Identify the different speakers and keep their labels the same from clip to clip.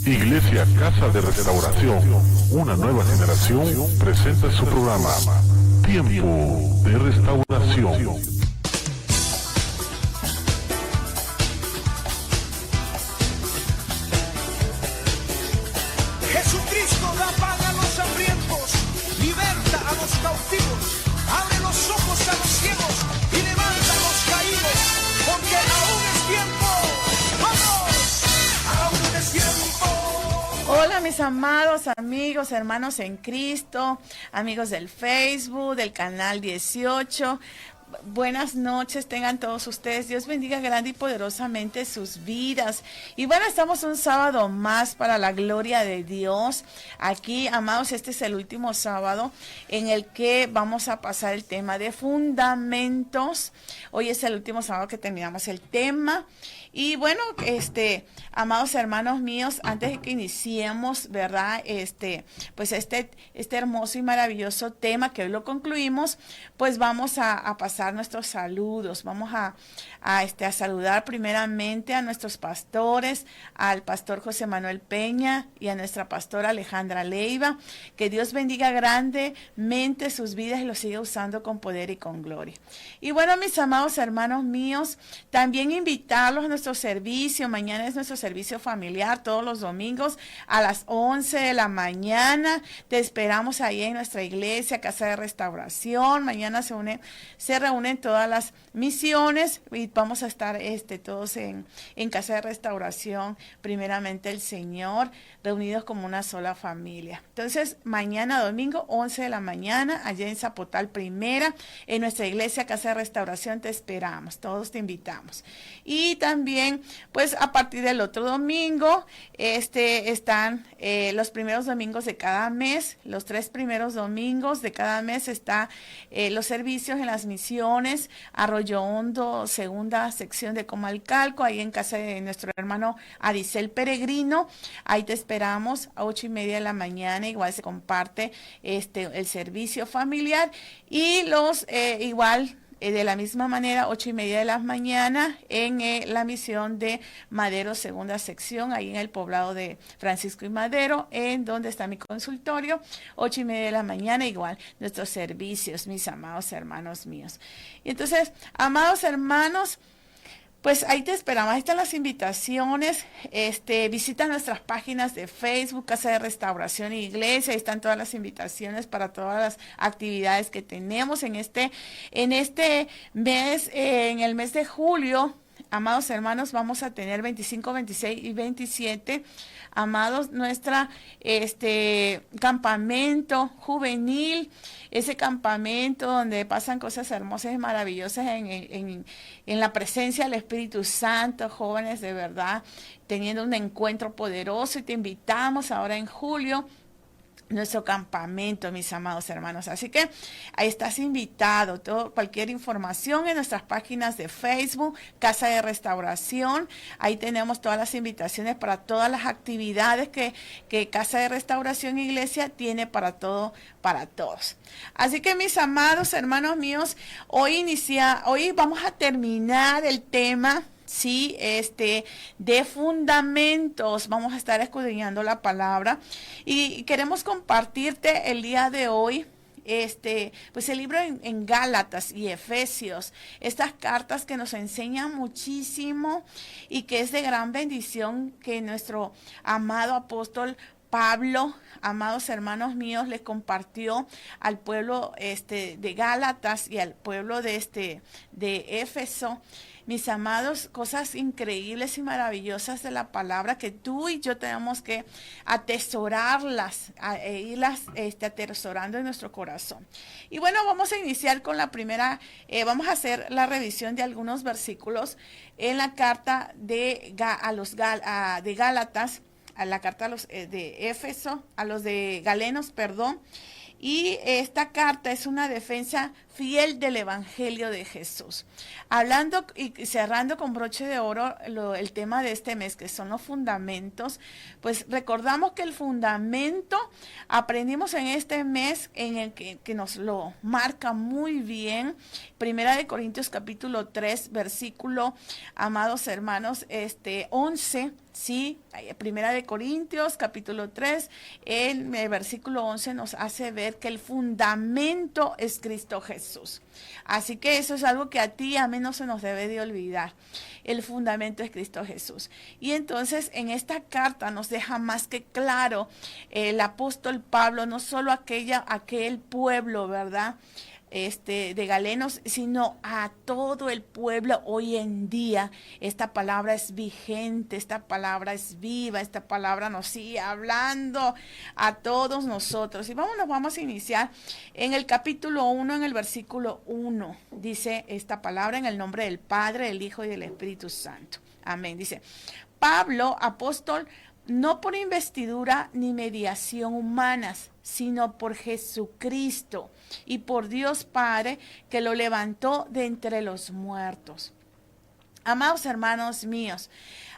Speaker 1: Iglesia Casa de Restauración, una nueva generación presenta su programa Tiempo de Restauración.
Speaker 2: Jesucristo da pan a los hambrientos, liberta a los cautivos, abre los ojos a los ciegos y levanta a los caídos, porque aún es tiempo. ¡Vamos! ¡Aún es tiempo!
Speaker 3: Hola mis amados amigos, hermanos en Cristo, amigos del Facebook, del canal 18. Buenas noches tengan todos ustedes. Dios bendiga grande y poderosamente sus vidas. Y bueno, estamos un sábado más para la gloria de Dios. Aquí, amados, este es el último sábado en el que vamos a pasar el tema de fundamentos. Hoy es el último sábado que terminamos el tema. Y bueno, amados hermanos míos, antes de que iniciemos, ¿verdad? Pues este hermoso y maravilloso tema que hoy lo concluimos, pues vamos a pasar nuestros saludos. Vamos a saludar primeramente a nuestros pastores, al pastor José Manuel Peña y a nuestra pastora Alejandra Leiva. Que Dios bendiga grandemente sus vidas y los siga usando con poder y con gloria. Y bueno, mis amados hermanos míos, también invitarlos a nuestro servicio. Mañana es nuestro servicio familiar, todos los domingos a las 11 de la mañana. Te esperamos ahí en nuestra iglesia, Casa de Restauración. Mañana se reúnen todas las misiones y vamos a estar todos en Casa de Restauración, primeramente el Señor, reunidos como una sola familia. Entonces, mañana domingo, 11 de la mañana, allá en Zapotal Primera, en nuestra iglesia Casa de Restauración, te esperamos, todos te invitamos. Y también, pues a partir del otro domingo, están los primeros domingos de cada mes, los 3 primeros domingos de cada mes está los servicios en las misiones, Arroyo Hondo, segunda sección de Comalcalco, ahí en casa de nuestro hermano Adicel Peregrino. Ahí te esperamos a 8:30 de la mañana, igual se comparte el servicio familiar y de la misma manera, 8:30 de la mañana, en la misión de Madero, segunda sección, ahí en el poblado de Francisco y Madero, en donde está mi consultorio, 8:30 de la mañana, igual, nuestros servicios, mis amados hermanos míos. Y entonces, amados hermanos, pues ahí te esperamos, ahí están las invitaciones, visita nuestras páginas de Facebook, Casa de Restauración y Iglesia, ahí están todas las invitaciones para todas las actividades que tenemos en este mes, en el mes de julio. Amados hermanos, vamos a tener 25, 26 y 27, amados, nuestra campamento juvenil, ese campamento donde pasan cosas hermosas y maravillosas en la presencia del Espíritu Santo, jóvenes de verdad, teniendo un encuentro poderoso, y te invitamos ahora en julio, nuestro campamento, mis amados hermanos. Así que ahí estás invitado. Cualquier información en nuestras páginas de Facebook, Casa de Restauración. Ahí tenemos todas las invitaciones para todas las actividades que Casa de Restauración Iglesia tiene para todos. Así que, mis amados hermanos míos, hoy vamos a terminar el tema, sí, de fundamentos. Vamos a estar escudriñando la palabra y queremos compartirte el día de hoy pues el libro en Gálatas y Efesios, estas cartas que nos enseñan muchísimo y que es de gran bendición que nuestro amado apóstol Pablo, amados hermanos míos, les compartió al pueblo de Gálatas y al pueblo de Éfeso. Mis amados, cosas increíbles y maravillosas de la palabra que tú y yo tenemos que atesorarlas, irlas atesorando en nuestro corazón. Y bueno, vamos a iniciar con la primera, vamos a hacer la revisión de algunos versículos en la carta de Gálatas, a la carta a los de Éfeso, a los de Galenos, perdón. Y esta carta es una defensa fiel del Evangelio de Jesús. Hablando y cerrando con broche de oro el tema de este mes, que son los fundamentos, pues recordamos que el fundamento aprendimos en este mes en el que nos lo marca muy bien. Primera de Corintios capítulo 3, versículo, amados hermanos, 11, sí, Primera de Corintios capítulo 3, en el versículo 11 nos hace ver que el fundamento es Cristo Jesús. Así que eso es algo que a ti y a mí no se nos debe de olvidar. El fundamento es Cristo Jesús. Y entonces en esta carta nos deja más que claro el apóstol Pablo, no solo aquel pueblo, ¿verdad?, de Galenos, sino a todo el pueblo hoy en día. Esta palabra es vigente, esta palabra es viva, esta palabra nos sigue hablando a todos nosotros. Y vamos a iniciar en el capítulo 1, en el versículo 1. Dice esta palabra: en el nombre del Padre, del Hijo y del Espíritu Santo. Amén. Dice: Pablo, apóstol, no por investidura ni mediación humanas, sino por Jesucristo y por Dios Padre, que lo levantó de entre los muertos. Amados hermanos míos,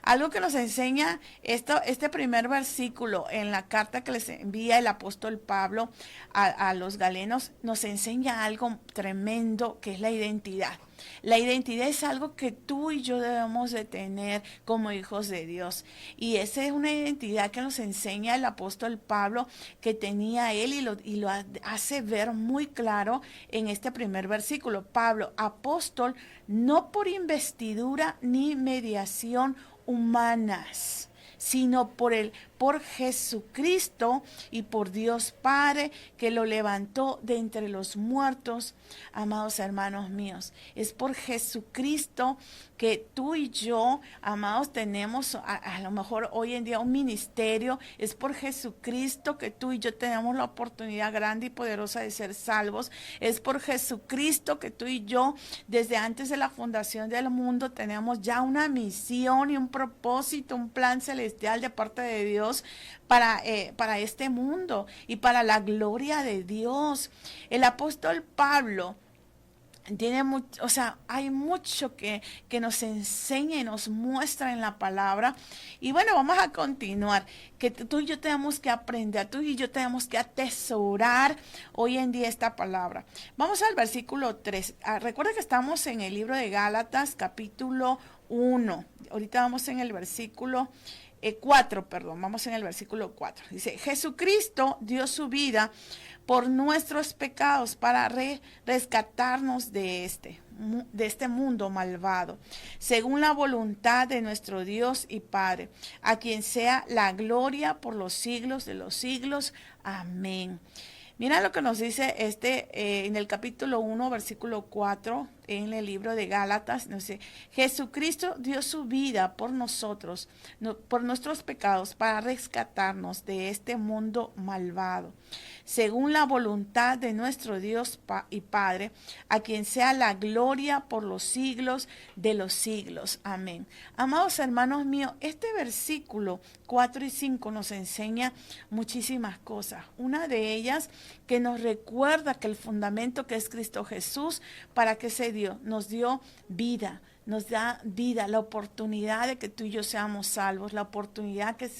Speaker 3: algo que nos enseña este primer versículo en la carta que les envía el apóstol Pablo a los galenos, nos enseña algo tremendo, que es la identidad. La identidad es algo que tú y yo debemos de tener como hijos de Dios. Y esa es una identidad que nos enseña el apóstol Pablo, que tenía él, y lo hace ver muy claro en este primer versículo. Pablo, apóstol, no por investidura ni mediación humanas, sino por Jesucristo y por Dios Padre, que lo levantó de entre los muertos. Amados hermanos míos, es por Jesucristo que tú y yo, amados, tenemos a lo mejor hoy en día un ministerio. Es por Jesucristo que tú y yo tenemos la oportunidad grande y poderosa de ser salvos. Es por Jesucristo que tú y yo, desde antes de la fundación del mundo, tenemos ya una misión y un propósito, un plan celestial de parte de Dios para este mundo y para la gloria de Dios. El apóstol Pablo tiene mucho, hay mucho que nos enseña y nos muestra en la palabra. Y bueno, vamos a continuar, que tú y yo tenemos que aprender, tú y yo tenemos que atesorar hoy en día esta palabra. Vamos al versículo 3. Recuerda que estamos en el libro de Gálatas, capítulo 1. Ahorita vamos en el versículo 4, vamos en el versículo 4. Dice: Jesucristo dio su vida por nuestros pecados para rescatarnos de este mundo malvado, según la voluntad de nuestro Dios y Padre, a quien sea la gloria por los siglos de los siglos. Amén. Mira lo que nos dice en el capítulo 1, versículo 4, en el libro de Gálatas. Nos dice: Jesucristo dio su vida por nosotros, por nuestros pecados, para rescatarnos de este mundo malvado, según la voluntad de nuestro Dios y Padre, a quien sea la gloria por los siglos de los siglos. Amén. Amados hermanos míos, este versículo 4 y 5 nos enseña muchísimas cosas. Una de ellas, que nos recuerda que el fundamento, que es Cristo Jesús, ¿para qué se dio? Nos dio vida. Nos da vida, la oportunidad de que tú y yo seamos salvos, la oportunidad que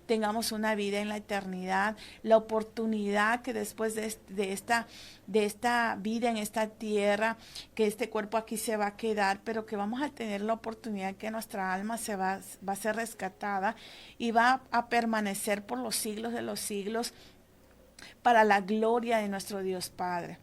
Speaker 3: tengamos una vida en la eternidad, la oportunidad que después de esta vida en esta tierra, que este cuerpo aquí se va a quedar, pero que vamos a tener la oportunidad que nuestra alma va a ser rescatada y va a permanecer por los siglos de los siglos para la gloria de nuestro Dios Padre.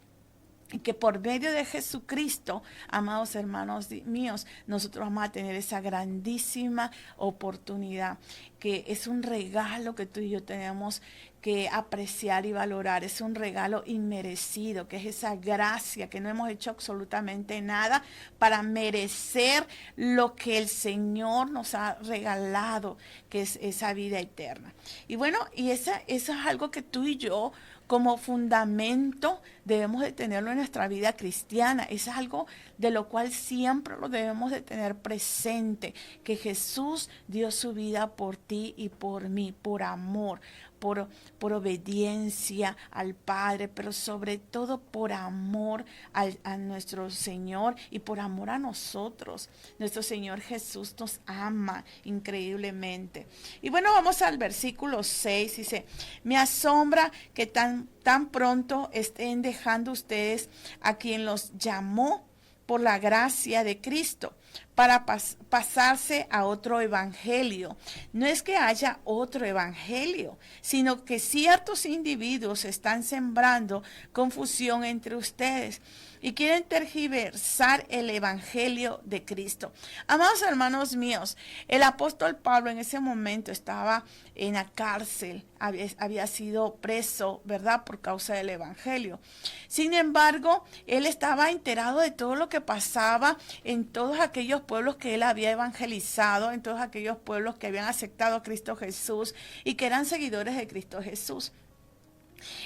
Speaker 3: Y que por medio de Jesucristo, amados hermanos míos, nosotros vamos a tener esa grandísima oportunidad, que es un regalo que tú y yo tenemos que apreciar y valorar. Es un regalo inmerecido, que es esa gracia, que no hemos hecho absolutamente nada para merecer lo que el Señor nos ha regalado, que es esa vida eterna. Y bueno, y eso es algo que tú y yo, como fundamento, debemos de tenerlo en nuestra vida cristiana. Es algo de lo cual siempre lo debemos de tener presente, que Jesús dio su vida por ti y por mí, por amor, por obediencia al Padre, pero sobre todo por amor a nuestro Señor y por amor a nosotros. Nuestro Señor Jesús nos ama increíblemente. Y bueno, vamos al versículo 6, dice: me asombra que tan pronto estén dejando ustedes a quien los llamó por la gracia de Cristo para pasarse a otro evangelio. No es que haya otro evangelio, sino que ciertos individuos están sembrando confusión entre ustedes y quieren tergiversar el evangelio de Cristo. Amados hermanos míos, el apóstol Pablo en ese momento estaba en la cárcel, había sido preso, ¿verdad?, por causa del evangelio. Sin embargo, él estaba enterado de todo lo que pasaba en todos aquellos pueblos que él había evangelizado, en todos aquellos pueblos que habían aceptado a Cristo Jesús y que eran seguidores de Cristo Jesús.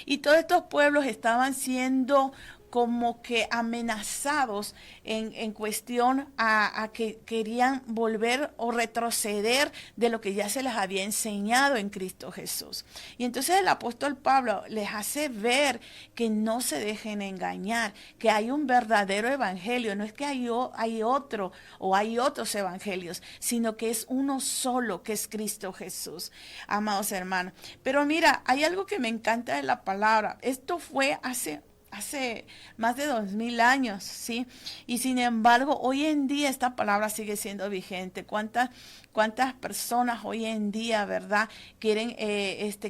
Speaker 3: Y todos estos pueblos estaban siendo como que amenazados en cuestión a que querían volver o retroceder de lo que ya se les había enseñado en Cristo Jesús. Y entonces el apóstol Pablo les hace ver que no se dejen engañar, que hay un verdadero evangelio, no es que hay otro o hay otros evangelios, sino que es uno solo, que es Cristo Jesús, amados hermanos. Pero mira, hay algo que me encanta de la palabra. Esto fue hace más de 2000 años, ¿sí? Y sin embargo, hoy en día esta palabra sigue siendo vigente. ¿Cuántas personas hoy en día, verdad, quieren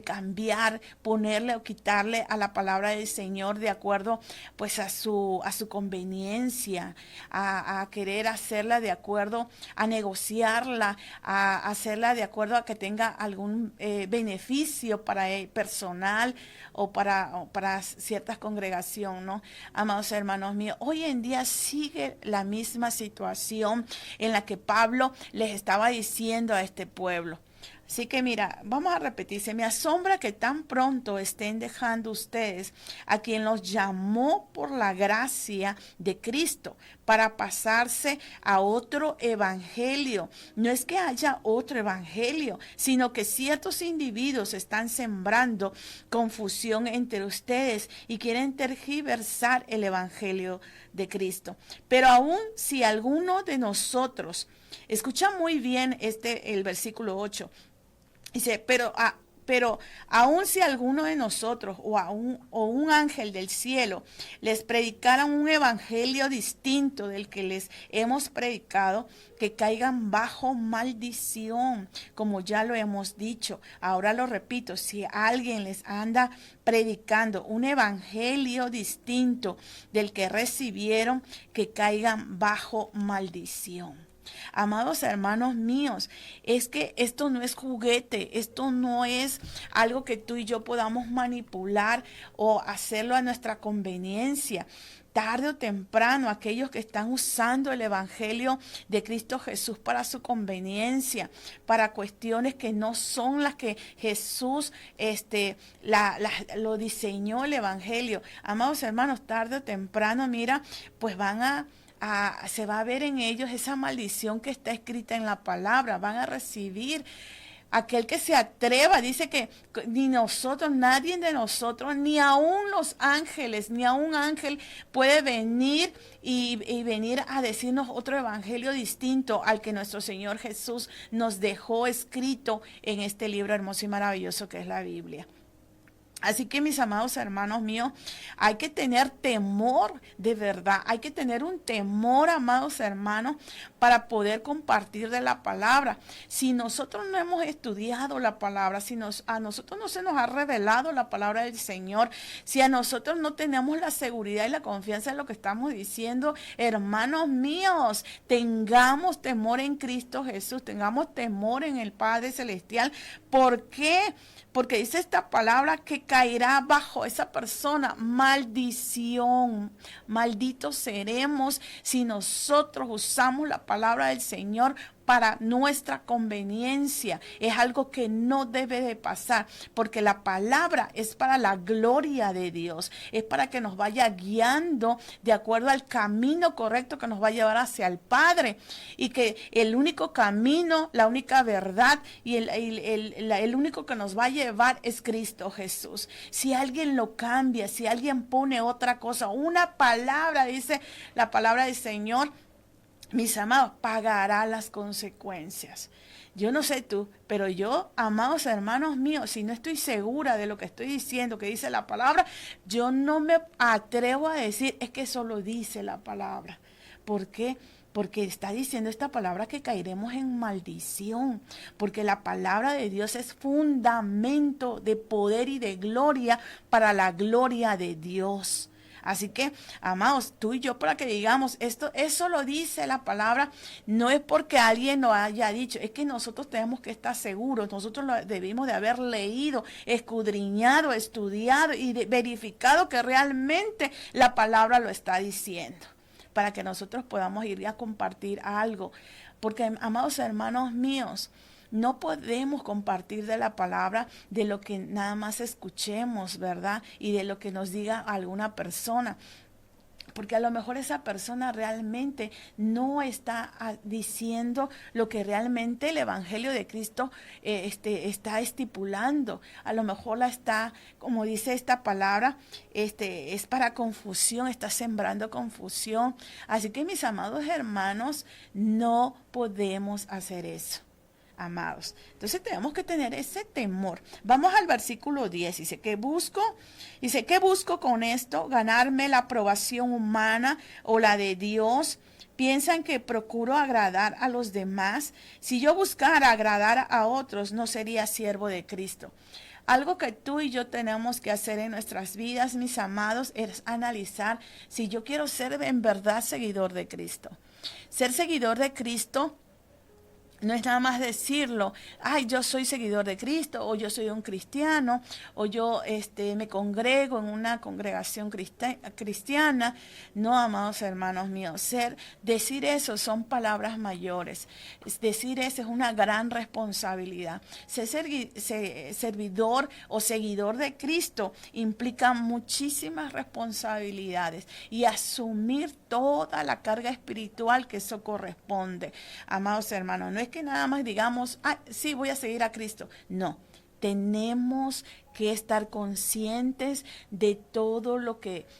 Speaker 3: cambiar, ponerle o quitarle a la palabra del Señor de acuerdo pues a su conveniencia, a querer hacerla de acuerdo, a negociarla, a hacerla de acuerdo a que tenga algún beneficio para personal o para ciertas congregaciones, ¿no? Amados hermanos míos, hoy en día sigue la misma situación en la que Pablo les estaba diciendo a este pueblo. Así que mira, vamos a repetir: se me asombra que tan pronto estén dejando ustedes a quien los llamó por la gracia de Cristo para pasarse a otro evangelio. No es que haya otro evangelio, sino que ciertos individuos están sembrando confusión entre ustedes y quieren tergiversar el evangelio de Cristo. Pero aún si alguno de nosotros, escucha muy bien el versículo 8, dice: pero aun si alguno de nosotros o un ángel del cielo les predicaran un evangelio distinto del que les hemos predicado, que caigan bajo maldición, como ya lo hemos dicho. Ahora lo repito: si alguien les anda predicando un evangelio distinto del que recibieron, que caigan bajo maldición. Amados hermanos míos, es que esto no es juguete, esto no es algo que tú y yo podamos manipular o hacerlo a nuestra conveniencia. Tarde o temprano, aquellos que están usando el evangelio de Cristo Jesús para su conveniencia, para cuestiones que no son las que Jesús lo diseñó el evangelio. Amados hermanos, tarde o temprano, mira, pues se va a ver en ellos esa maldición que está escrita en la palabra. Van a recibir. Aquel que se atreva, dice que ni nosotros, nadie de nosotros, ni aún los ángeles, ni aún un ángel puede venir y venir a decirnos otro evangelio distinto al que nuestro Señor Jesús nos dejó escrito en este libro hermoso y maravilloso que es la Biblia. Así que, mis amados hermanos míos, hay que tener temor de verdad, hay que tener un temor, amados hermanos, para poder compartir de la palabra. Si nosotros no hemos estudiado la palabra, si a nosotros no se nos ha revelado la palabra del Señor, si a nosotros no tenemos la seguridad y la confianza en lo que estamos diciendo, hermanos míos, tengamos temor en Cristo Jesús, tengamos temor en el Padre Celestial. ¿Por qué? Porque dice esta palabra que caerá bajo esa persona maldición. Malditos seremos si nosotros usamos la palabra del Señor para nuestra conveniencia. Es algo que no debe de pasar, porque la palabra es para la gloria de Dios. Es para que nos vaya guiando de acuerdo al camino correcto que nos va a llevar hacia el Padre. Y que el único camino, la única verdad y el único que nos va a llevar es Cristo Jesús. Si alguien lo cambia, si alguien pone otra cosa, una palabra, dice la palabra del Señor, mis amados, pagará las consecuencias. Yo no sé tú, pero yo, amados hermanos míos, si no estoy segura de lo que estoy diciendo, que dice la palabra, yo no me atrevo a decir, es que eso lo dice la palabra. ¿Por qué? Porque está diciendo esta palabra que caeremos en maldición, porque la palabra de Dios es fundamento de poder y de gloria para la gloria de Dios. Así que, amados, tú y yo, para que digamos esto, eso lo dice la palabra, no es porque alguien lo haya dicho, es que nosotros tenemos que estar seguros, nosotros lo debimos de haber leído, escudriñado, estudiado y verificado que realmente la palabra lo está diciendo, para que nosotros podamos ir a compartir algo. Porque, amados hermanos míos, no podemos compartir de la palabra de lo que nada más escuchemos, ¿verdad? Y de lo que nos diga alguna persona. Porque a lo mejor esa persona realmente no está diciendo lo que realmente el Evangelio de Cristo está estipulando. A lo mejor la está, como dice esta palabra, es para confusión, está sembrando confusión. Así que, mis amados hermanos, no podemos hacer eso. Amados, entonces tenemos que tener ese temor. Vamos al versículo 10, dice ¿qué busco con esto? Ganarme la aprobación humana o la de Dios. ¿Piensan que procuro agradar a los demás? Si yo buscara agradar a otros, no sería siervo de Cristo. Algo que tú y yo tenemos que hacer en nuestras vidas, mis amados, es analizar si yo quiero ser en verdad seguidor de Cristo. Ser seguidor de Cristo no es nada más decirlo, ay, yo soy seguidor de Cristo, o yo soy un cristiano, o yo me congrego en una congregación cristiana. No, amados hermanos míos, decir eso son palabras mayores. Decir eso es una gran responsabilidad. Ser servidor o seguidor de Cristo implica muchísimas responsabilidades y asumir toda la carga espiritual que eso corresponde. Amados hermanos, no es que nada más digamos, sí, voy a seguir a Cristo. No, tenemos que estar conscientes de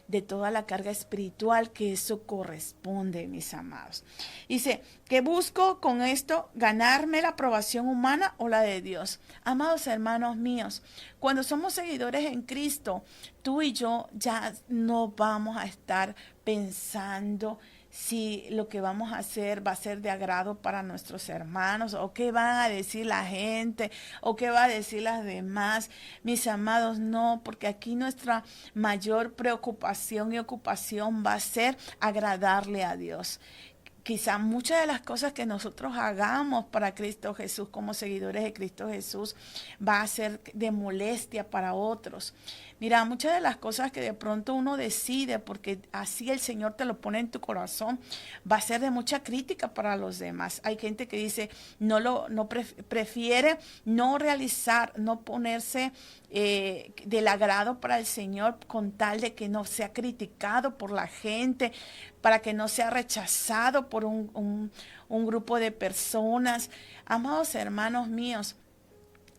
Speaker 3: de toda la carga espiritual que eso corresponde, mis amados. Dice, ¿qué busco con esto? ¿Ganarme la aprobación humana o la de Dios? Amados hermanos míos, cuando somos seguidores en Cristo, tú y yo ya no vamos a estar pensando si lo que vamos a hacer va a ser de agrado para nuestros hermanos, o qué van a decir la gente, o qué va a decir las demás. Mis amados, no, porque aquí nuestra mayor preocupación y ocupación va a ser agradarle a Dios. Quizá muchas de las cosas que nosotros hagamos para Cristo Jesús como seguidores de Cristo Jesús va a ser de molestia para otros. Mira, muchas de las cosas que de pronto uno decide, porque así el Señor te lo pone en tu corazón, va a ser de mucha crítica para los demás. Hay gente que dice, prefiere no realizar, no ponerse del agrado para el Señor con tal de que no sea criticado por la gente, para que no sea rechazado por un grupo de personas. Amados hermanos míos,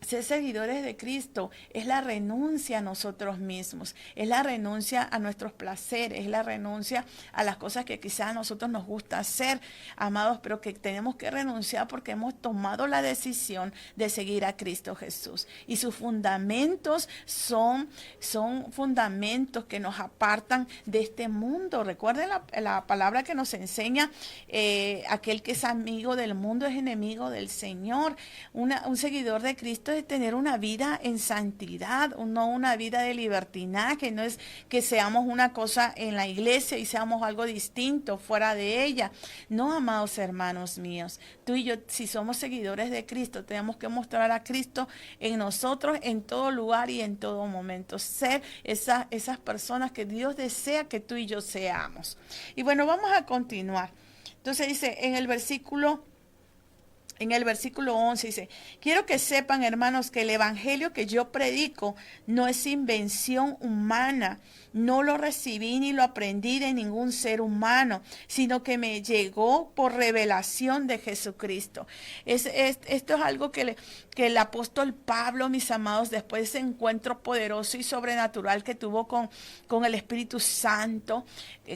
Speaker 3: ser seguidores de Cristo es la renuncia a nosotros mismos, es la renuncia a nuestros placeres, es la renuncia a las cosas que quizás a nosotros nos gusta hacer, amados, pero que tenemos que renunciar porque hemos tomado la decisión de seguir a Cristo Jesús. Y sus fundamentos son fundamentos que nos apartan de este mundo. Recuerden la palabra que nos enseña, aquel que es amigo del mundo es enemigo del Señor. Un seguidor de Cristo es tener una vida en santidad, no una vida de libertinaje, no es que seamos una cosa en la iglesia y seamos algo distinto fuera de ella. No, amados hermanos míos, tú y yo, si somos seguidores de Cristo, tenemos que mostrar a Cristo en nosotros en todo lugar y en todo momento, ser esas personas que Dios desea que tú y yo seamos. Y bueno, vamos a continuar. Entonces dice en el versículo En el versículo 11 dice, quiero que sepan, hermanos, que el evangelio que yo predico no es invención humana. No lo recibí ni lo aprendí de ningún ser humano, sino que me llegó por revelación de Jesucristo. Esto es algo que el apóstol Pablo, mis amados, después de ese encuentro poderoso y sobrenatural que tuvo con el Espíritu Santo,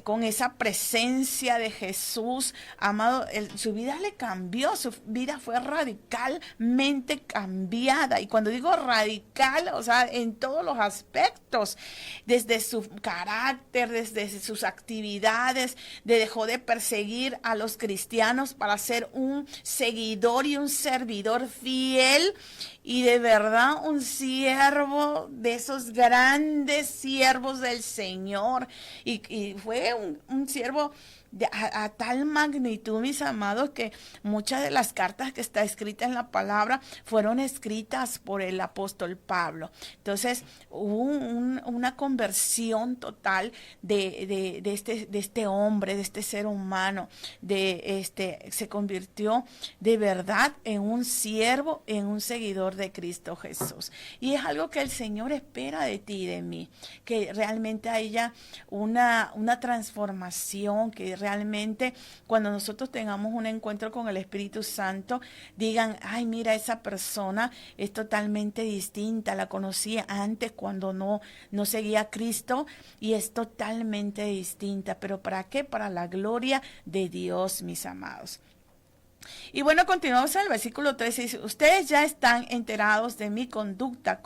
Speaker 3: con esa presencia de Jesús, amado, su vida le cambió, su vida fue radicalmente cambiada. Y cuando digo radical, o sea, en todos los aspectos, desde su carácter, desde sus actividades, dejó de perseguir a los cristianos para ser un seguidor y un servidor fiel y de verdad un siervo de esos grandes siervos del Señor. Y fue un siervo a tal magnitud, mis amados, que muchas de las cartas que está escrita en la palabra fueron escritas por el apóstol Pablo. Entonces hubo una conversión total de este hombre, de este ser humano, se convirtió de verdad en un siervo, en un seguidor de Cristo Jesús. Y es algo que el Señor espera de ti y de mí, que realmente haya una transformación, que realmente cuando nosotros tengamos un encuentro con el Espíritu Santo, digan, ay, mira, esa persona es totalmente distinta, la conocía antes cuando no seguía a Cristo y es totalmente distinta. ¿Pero para qué? Para la gloria de Dios, mis amados. Y bueno, continuamos en el versículo 13, dice, ustedes ya están enterados de mi conducta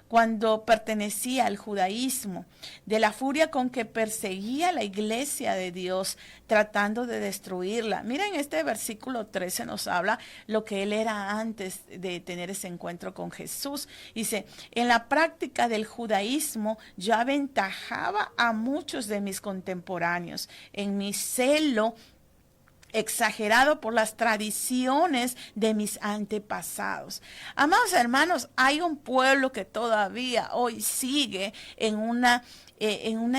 Speaker 3: cuando pertenecía al judaísmo, de la furia con que perseguía la iglesia de Dios, tratando de destruirla. Miren, este versículo 13 nos habla lo que él era antes de tener ese encuentro con Jesús. Dice, en la práctica del judaísmo yo aventajaba a muchos de mis contemporáneos en mi celo exagerado por las tradiciones de mis antepasados. Amados hermanos, hay un pueblo que todavía hoy sigue en una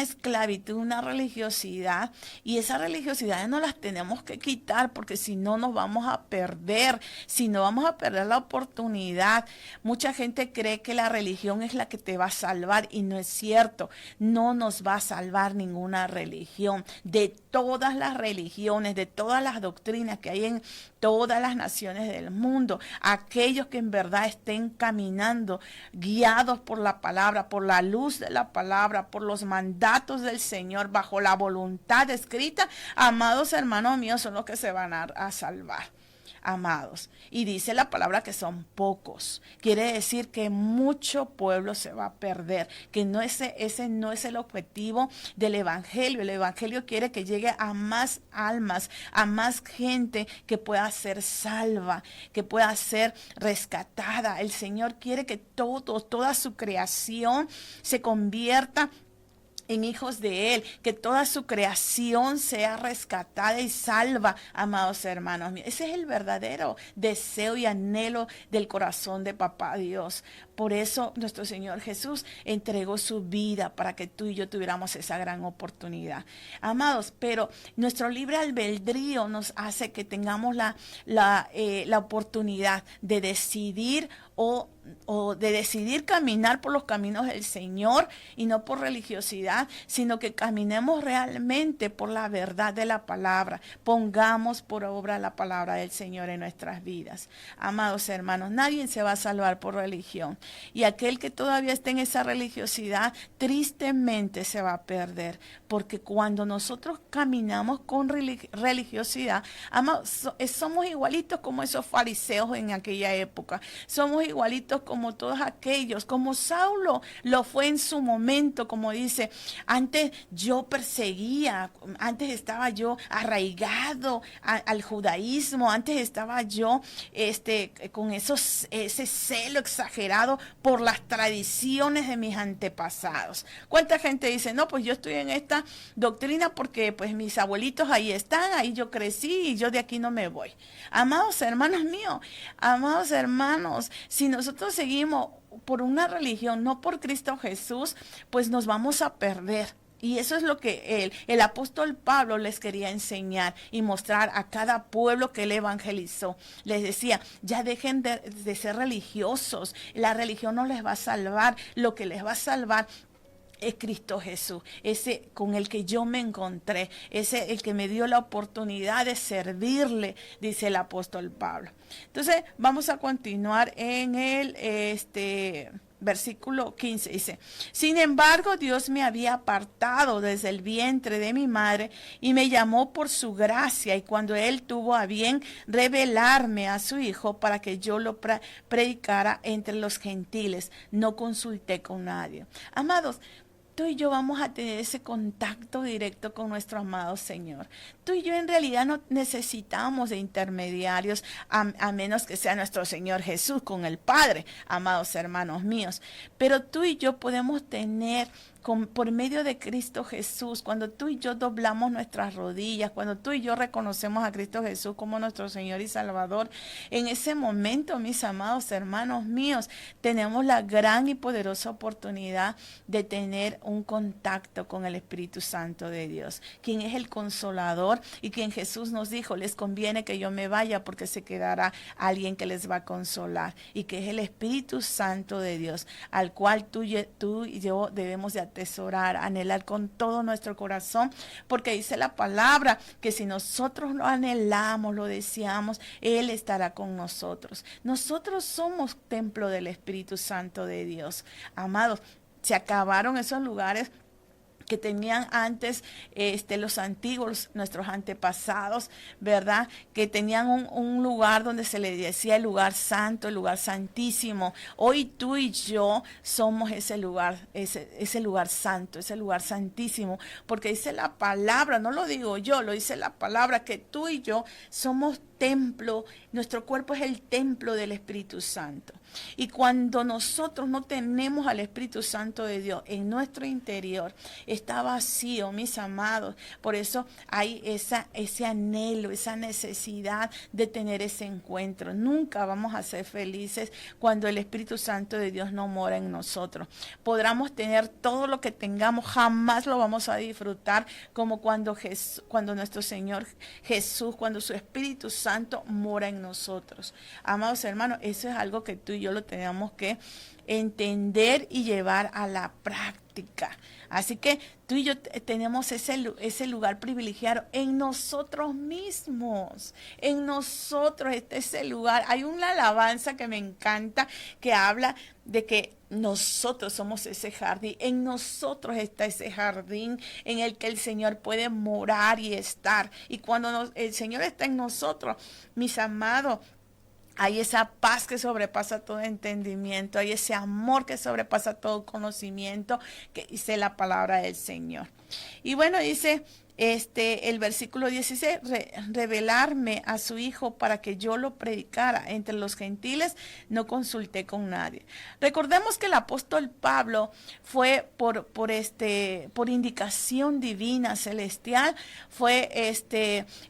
Speaker 3: esclavitud, una religiosidad, y esa religiosidad no las tenemos que quitar, porque si no nos vamos a perder, la oportunidad. Mucha gente cree que la religión es la que te va a salvar y no es cierto. No nos va a salvar ninguna religión. De todas las religiones, de todas las doctrinas que hay en todas las naciones del mundo, aquellos que en verdad estén caminando guiados por la palabra, por la luz de la palabra, por los mandatos del Señor, bajo la voluntad escrita, amados hermanos míos, son los que se van a salvar. Amados, y dice la palabra que son pocos, quiere decir que mucho pueblo se va a perder, que ese no es el objetivo del evangelio. El evangelio quiere que llegue a más almas, a más gente que pueda ser salva, que pueda ser rescatada. El Señor quiere que toda su creación se convierta en hijos de Él, que toda su creación sea rescatada y salva, amados hermanos míos. Ese es el verdadero deseo y anhelo del corazón de Papá Dios. Por eso nuestro Señor Jesús entregó su vida para que tú y yo tuviéramos esa gran oportunidad. Amados, pero nuestro libre albedrío nos hace que tengamos la oportunidad de decidir o de decidir caminar por los caminos del Señor y no por religiosidad, sino que caminemos realmente por la verdad de la palabra. Pongamos por obra la palabra del Señor en nuestras vidas. Amados hermanos, nadie se va a salvar por religión. Y aquel que todavía esté en esa religiosidad, tristemente se va a perder. Porque cuando nosotros caminamos con religiosidad, amados, somos igualitos como esos fariseos en aquella época. Somos igualitos como todos aquellos, como Saulo lo fue en su momento, como dice, antes yo perseguía, antes estaba yo arraigado al judaísmo, antes estaba yo con ese celo exagerado por las tradiciones de mis antepasados. ¿Cuánta gente dice, no, pues yo estoy en esta doctrina porque pues mis abuelitos ahí están, ahí yo crecí y yo de aquí no me voy? Amados hermanos míos, amados hermanos, si nosotros seguimos por una religión, no por Cristo Jesús, pues nos vamos a perder. Y eso es lo que el apóstol Pablo les quería enseñar y mostrar a cada pueblo que él evangelizó. Les decía, ya dejen de ser religiosos, la religión no les va a salvar, lo que les va a salvar es Cristo Jesús, ese con el que yo me encontré, ese el que me dio la oportunidad de servirle, dice el apóstol Pablo. Entonces vamos a continuar en el versículo 15, dice: sin embargo, Dios me había apartado desde el vientre de mi madre y me llamó por su gracia, y cuando Él tuvo a bien revelarme a su Hijo para que yo lo predicara entre los gentiles, no consulté con nadie. Amados, tú y yo vamos a tener ese contacto directo con nuestro amado Señor. Tú y yo en realidad no necesitamos de intermediarios, a menos que sea nuestro Señor Jesús con el Padre, amados hermanos míos. Pero tú y yo podemos tener por medio de Cristo Jesús, cuando tú y yo doblamos nuestras rodillas, cuando tú y yo reconocemos a Cristo Jesús como nuestro Señor y Salvador, en ese momento, mis amados hermanos míos, tenemos la gran y poderosa oportunidad de tener un contacto con el Espíritu Santo de Dios, quien es el Consolador y quien Jesús nos dijo, les conviene que yo me vaya porque se quedará alguien que les va a consolar, y que es el Espíritu Santo de Dios, al cual tú y yo debemos de atesorar, anhelar con todo nuestro corazón, porque dice la palabra que si nosotros lo anhelamos, lo deseamos, Él estará con nosotros. Nosotros somos templo del Espíritu Santo de Dios. Amados, se acabaron esos lugares que tenían antes los antiguos, nuestros antepasados, ¿verdad? Que tenían un lugar donde se le decía el lugar santo, el lugar santísimo. Hoy tú y yo somos ese lugar santo, ese lugar santísimo, porque dice la palabra, no lo digo yo, lo dice la palabra, que tú y yo somos templo, nuestro cuerpo es el templo del Espíritu Santo. Y cuando nosotros no tenemos al Espíritu Santo de Dios en nuestro interior, está vacío, mis amados. Por eso hay ese anhelo, esa necesidad de tener ese encuentro. Nunca vamos a ser felices cuando el Espíritu Santo de Dios no mora en nosotros. Podremos tener todo lo que tengamos, jamás lo vamos a disfrutar como cuando nuestro Señor Jesús, cuando su Espíritu Santo mora en nosotros. Amados hermanos, eso es algo que tú y yo lo tenemos que entender y llevar a la práctica. Así que tú y yo tenemos ese lugar privilegiado en nosotros mismos. En nosotros está ese lugar. Hay una alabanza que me encanta que habla de que nosotros somos ese jardín. En nosotros está ese jardín en el que el Señor puede morar y estar. Y cuando el Señor está en nosotros, mis amados, hay esa paz que sobrepasa todo entendimiento, hay ese amor que sobrepasa todo conocimiento, que dice la palabra del Señor. Y bueno, dice el versículo 16, revelarme a su Hijo para que yo lo predicara entre los gentiles, no consulté con nadie. Recordemos que el apóstol Pablo fue por indicación divina celestial, fue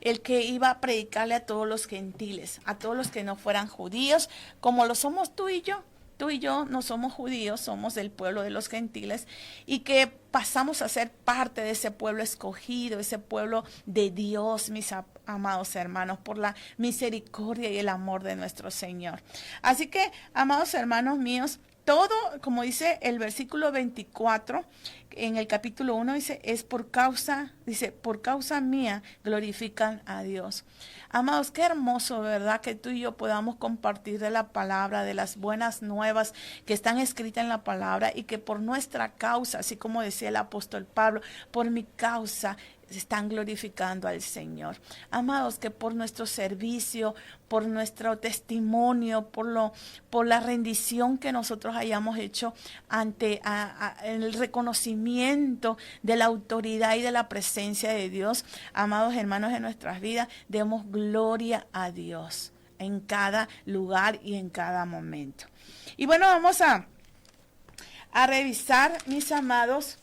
Speaker 3: el que iba a predicarle a todos los gentiles, a todos los que no fueran judíos, como lo somos tú y yo. Tú y yo no somos judíos, somos del pueblo de los gentiles, y que pasamos a ser parte de ese pueblo escogido, ese pueblo de Dios, mis amados hermanos, por la misericordia y el amor de nuestro Señor. Así que, amados hermanos míos, todo, como dice el versículo 24, en el capítulo 1, dice, por causa mía glorifican a Dios. Amados, qué hermoso, ¿verdad? Que tú y yo podamos compartir de la palabra, de las buenas nuevas que están escritas en la palabra, y que por nuestra causa, así como decía el apóstol Pablo, por mi causa están glorificando al Señor. Amados, que por nuestro servicio, por nuestro testimonio, por la rendición que nosotros hayamos hecho ante el reconocimiento de la autoridad y de la presencia de Dios, amados hermanos, en nuestras vidas, demos gloria a Dios en cada lugar y en cada momento. Y bueno, vamos a revisar, mis amados,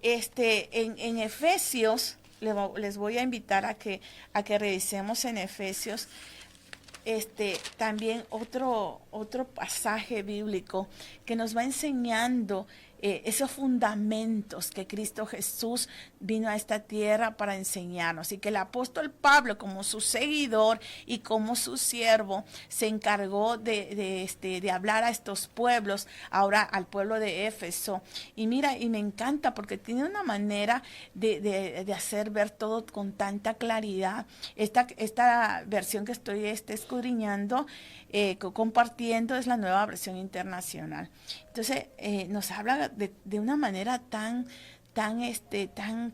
Speaker 3: en Efesios. Les voy a invitar a que revisemos en Efesios también otro pasaje bíblico que nos va enseñando esos fundamentos que Cristo Jesús vino a esta tierra para enseñarnos, y que el apóstol Pablo, como su seguidor y como su siervo, se encargó de hablar a estos pueblos, ahora al pueblo de Éfeso. Y mira, y me encanta porque tiene una manera de hacer ver todo con tanta claridad. Esta versión que estoy escudriñando, compartiendo, es la Nueva Versión Internacional. Entonces nos habla de una manera tan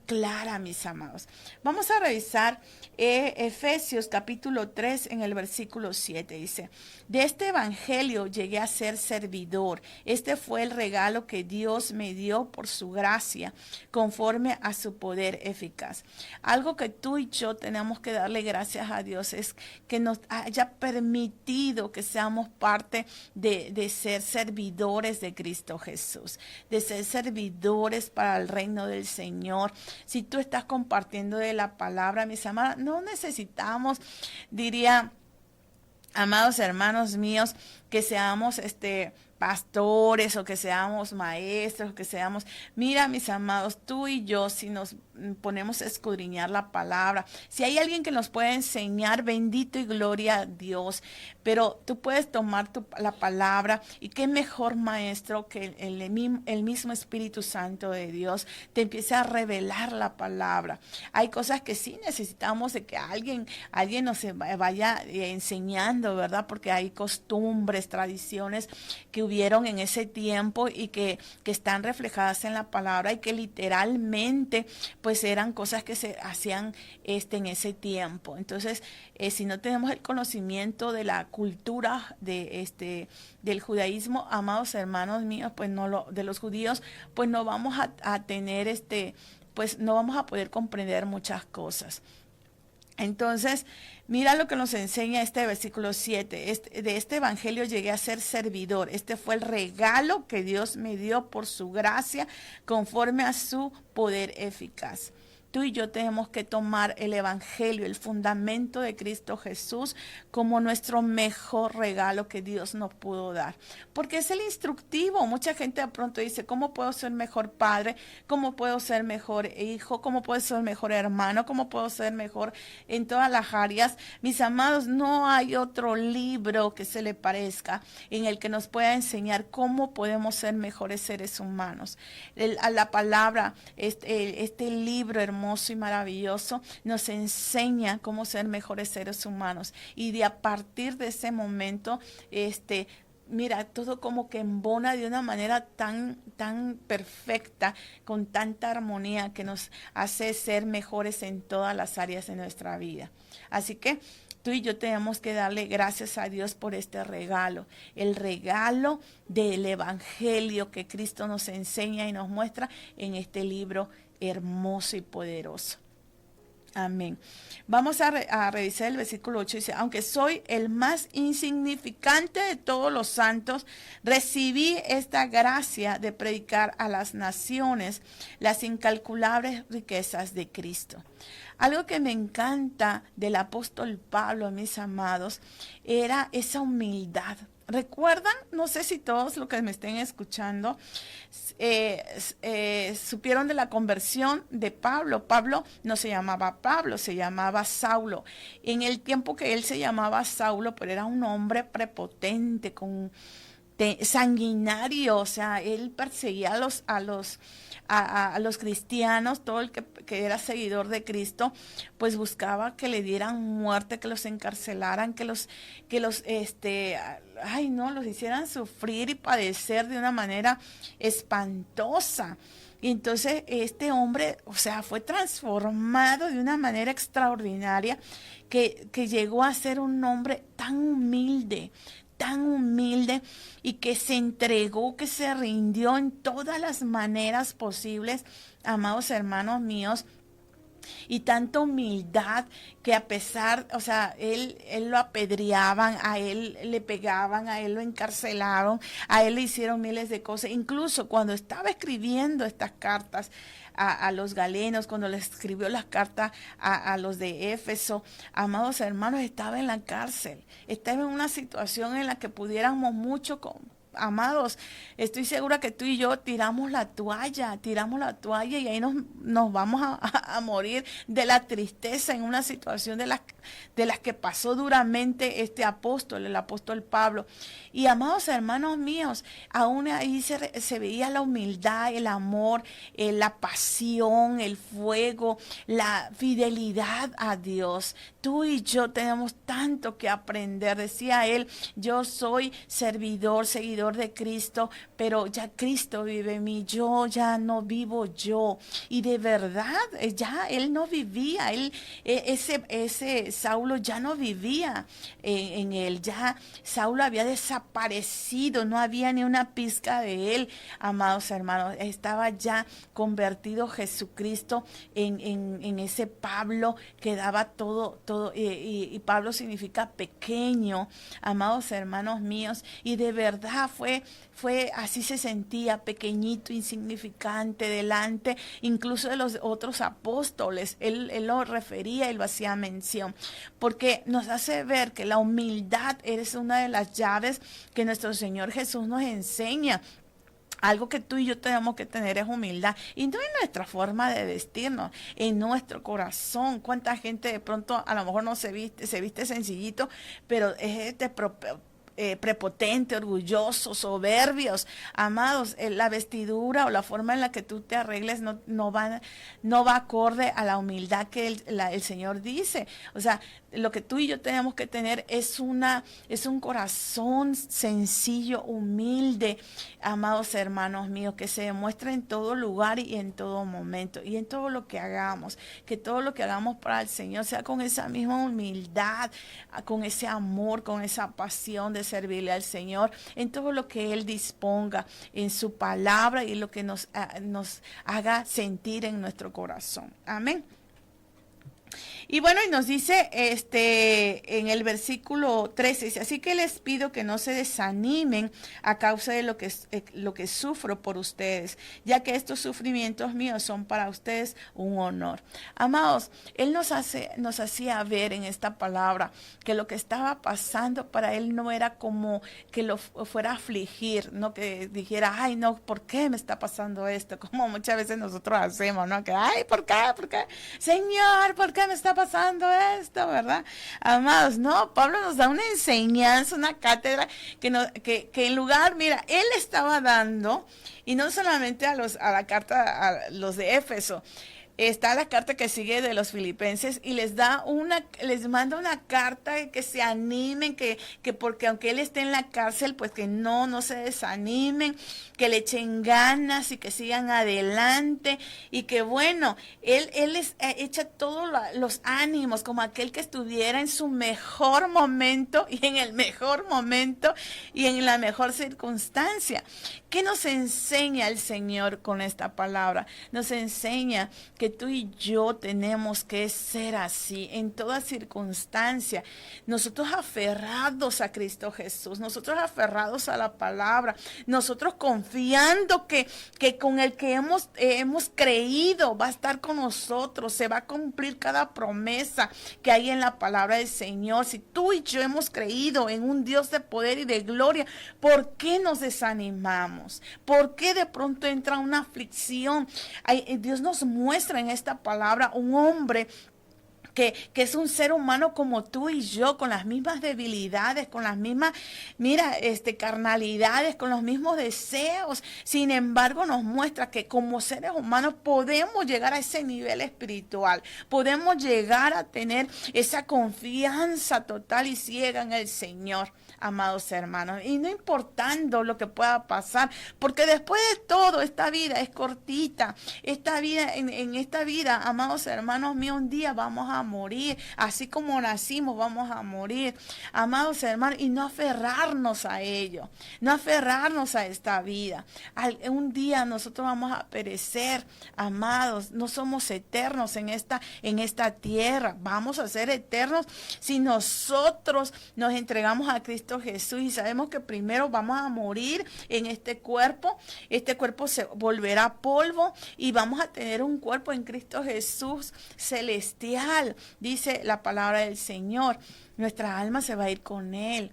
Speaker 3: clara, mis amados. Vamos a revisar Efesios capítulo 3 en el versículo 7. Dice: de este evangelio llegué a ser servidor. Este fue el regalo que Dios me dio por su gracia, conforme a su poder eficaz. Algo que tú y yo tenemos que darle gracias a Dios es que nos haya permitido que seamos parte de ser servidores de Cristo Jesús, de ser servidores para el reino del Señor. Si tú estás compartiendo de la palabra, mis amadas, no necesitamos, diría, amados hermanos míos, que seamos pastores o que seamos maestros, que seamos, mira, mis amados, tú y yo, si nos ponemos a escudriñar la palabra, si hay alguien que nos puede enseñar, bendito y gloria a Dios, pero tú puedes tomar la palabra, y qué mejor maestro que el mismo Espíritu Santo de Dios te empiece a revelar la palabra. Hay cosas que sí necesitamos de que alguien nos vaya enseñando, ¿verdad? Porque hay costumbres, tradiciones que hubieron en ese tiempo y que están reflejadas en la palabra, y que literalmente pues eran cosas que se hacían en ese tiempo. Entonces, si no tenemos el conocimiento de la cultura del judaísmo, amados hermanos míos, pues de los judíos, pues no vamos a tener pues no vamos a poder comprender muchas cosas. Entonces, mira lo que nos enseña este versículo 7. De este evangelio llegué a ser servidor. Este fue el regalo que Dios me dio por su gracia, conforme a su poder eficaz. Tú y yo tenemos que tomar el evangelio, el fundamento de Cristo Jesús, como nuestro mejor regalo que Dios nos pudo dar. Porque es el instructivo. Mucha gente de pronto dice: ¿cómo puedo ser mejor padre? ¿Cómo puedo ser mejor hijo? ¿Cómo puedo ser mejor hermano? ¿Cómo puedo ser mejor en todas las áreas? Mis amados, no hay otro libro que se le parezca en el que nos pueda enseñar cómo podemos ser mejores seres humanos. A la palabra, este libro hermoso y maravilloso nos enseña cómo ser mejores seres humanos, y a partir de ese momento mira, todo como que embona de una manera tan perfecta, con tanta armonía, que nos hace ser mejores en todas las áreas de nuestra vida. Así que tú y yo tenemos que darle gracias a Dios por este regalo, el regalo del evangelio que Cristo nos enseña y nos muestra en este libro hermoso y poderoso. Amén. Vamos a revisar el versículo 8. Dice: aunque soy el más insignificante de todos los santos, recibí esta gracia de predicar a las naciones las incalculables riquezas de Cristo. Algo que me encanta del apóstol Pablo, mis amados, era esa humildad. ¿Recuerdan? No sé si todos los que me estén escuchando supieron de la conversión de Pablo. Pablo no se llamaba Pablo, se llamaba Saulo. En el tiempo que él se llamaba Saulo, pero era un hombre prepotente, sanguinario, o sea, él perseguía a los cristianos. Todo el que era seguidor de Cristo, pues buscaba que le dieran muerte, que los encarcelaran, que los hicieran sufrir y padecer de una manera espantosa. Y entonces este hombre, o sea, fue transformado de una manera extraordinaria, que llegó a ser un hombre tan humilde, y que se entregó, que se rindió en todas las maneras posibles, amados hermanos míos. Y tanta humildad que, a pesar, o sea, él lo apedreaban, a él le pegaban, a él lo encarcelaron, a él le hicieron miles de cosas. Incluso cuando estaba escribiendo estas cartas a los galenos, cuando le escribió las cartas a los de Éfeso, amados hermanos, estaba en la cárcel. Estaba en una situación en la que pudiéramos mucho amados, estoy segura que tú y yo tiramos la toalla y ahí nos vamos a morir de la tristeza en una situación de las que pasó duramente este apóstol, el apóstol Pablo. Y amados hermanos míos, aún ahí se veía la humildad, el amor, la pasión, el fuego, la fidelidad a Dios. Tú y yo tenemos tanto que aprender. Decía él, yo soy servidor, seguidor de Cristo, pero ya Cristo vive en mí, yo ya no vivo yo. Y de verdad, ya él no vivía, ese Saulo ya no vivía en él, ya Saulo había desaparecido, no había ni una pizca de él, amados hermanos, estaba ya convertido Jesucristo en ese Pablo que daba todo, y Pablo significa pequeño, amados hermanos míos, y de verdad fue así, se sentía pequeñito, insignificante delante incluso de los otros apóstoles. Él lo refería, él lo hacía mención, porque nos hace ver que la humildad es una de las llaves que nuestro Señor Jesús nos enseña. Algo que tú y yo tenemos que tener es humildad, y no en nuestra forma de vestirnos, en nuestro corazón. Cuánta gente de pronto a lo mejor no se viste sencillito, pero es prepotente, orgullosos, soberbios. Amados, la vestidura o la forma en la que tú te arregles no va acorde a la humildad que el Señor dice. O sea, lo que tú y yo tenemos que tener es un corazón sencillo, humilde, amados hermanos míos, que se demuestra en todo lugar y en todo momento y en todo lo que hagamos, que todo lo que hagamos para el Señor sea con esa misma humildad, con ese amor, con esa pasión de servirle al Señor en todo lo que Él disponga en su palabra y lo que nos haga sentir en nuestro corazón. Amén. Y bueno, y nos dice en el versículo 13, dice, así que les pido que no se desanimen a causa de lo que sufro por ustedes, ya que estos sufrimientos míos son para ustedes un honor. Amados, Él nos hacía ver en esta palabra que lo que estaba pasando para Él no era como que lo fuera a afligir, no que dijera, ay no, ¿por qué me está pasando esto? Como muchas veces nosotros hacemos, ¿no? Que, ay, ¿por qué? Señor, ¿por qué me está pasando esto, verdad? Amados, no, Pablo nos da una enseñanza, una cátedra que en lugar, mira, él estaba dando, y no solamente a la carta a los de Éfeso, está la carta que sigue de los filipenses y les manda una carta que se animen, que porque aunque él esté en la cárcel, pues que no se desanimen, que le echen ganas y que sigan adelante y que bueno, él les echa todos los ánimos como aquel que estuviera en su mejor momento y en el mejor momento y en la mejor circunstancia. ¿Qué nos enseña el Señor con esta palabra? Nos enseña que tú y yo tenemos que ser así en toda circunstancia. Nosotros aferrados a Cristo Jesús, nosotros aferrados a la palabra, nosotros confiando que con el que hemos creído va a estar con nosotros, se va a cumplir cada promesa que hay en la palabra del Señor. Si tú y yo hemos creído en un Dios de poder y de gloria, ¿por qué nos desanimamos? ¿Por qué de pronto entra una aflicción? Dios nos muestra en esta palabra un hombre que es un ser humano como tú y yo, con las mismas debilidades, con las mismas, carnalidades, con los mismos deseos. Sin embargo, nos muestra que como seres humanos podemos llegar a ese nivel espiritual, podemos llegar a tener esa confianza total y ciega en el Señor, amados hermanos, y no importando lo que pueda pasar, porque después de todo, esta vida es cortita, en esta vida, amados hermanos míos, un día vamos a morir, así como nacimos vamos a morir, amados hermanos, y no aferrarnos a ello, no aferrarnos a esta vida. Un día nosotros vamos a perecer, amados, no somos eternos en esta tierra, vamos a ser eternos si nosotros nos entregamos a Cristo Jesús y sabemos que primero vamos a morir en este cuerpo se volverá polvo y vamos a tener un cuerpo en Cristo Jesús celestial. Dice la palabra del Señor, nuestra alma se va a ir con Él.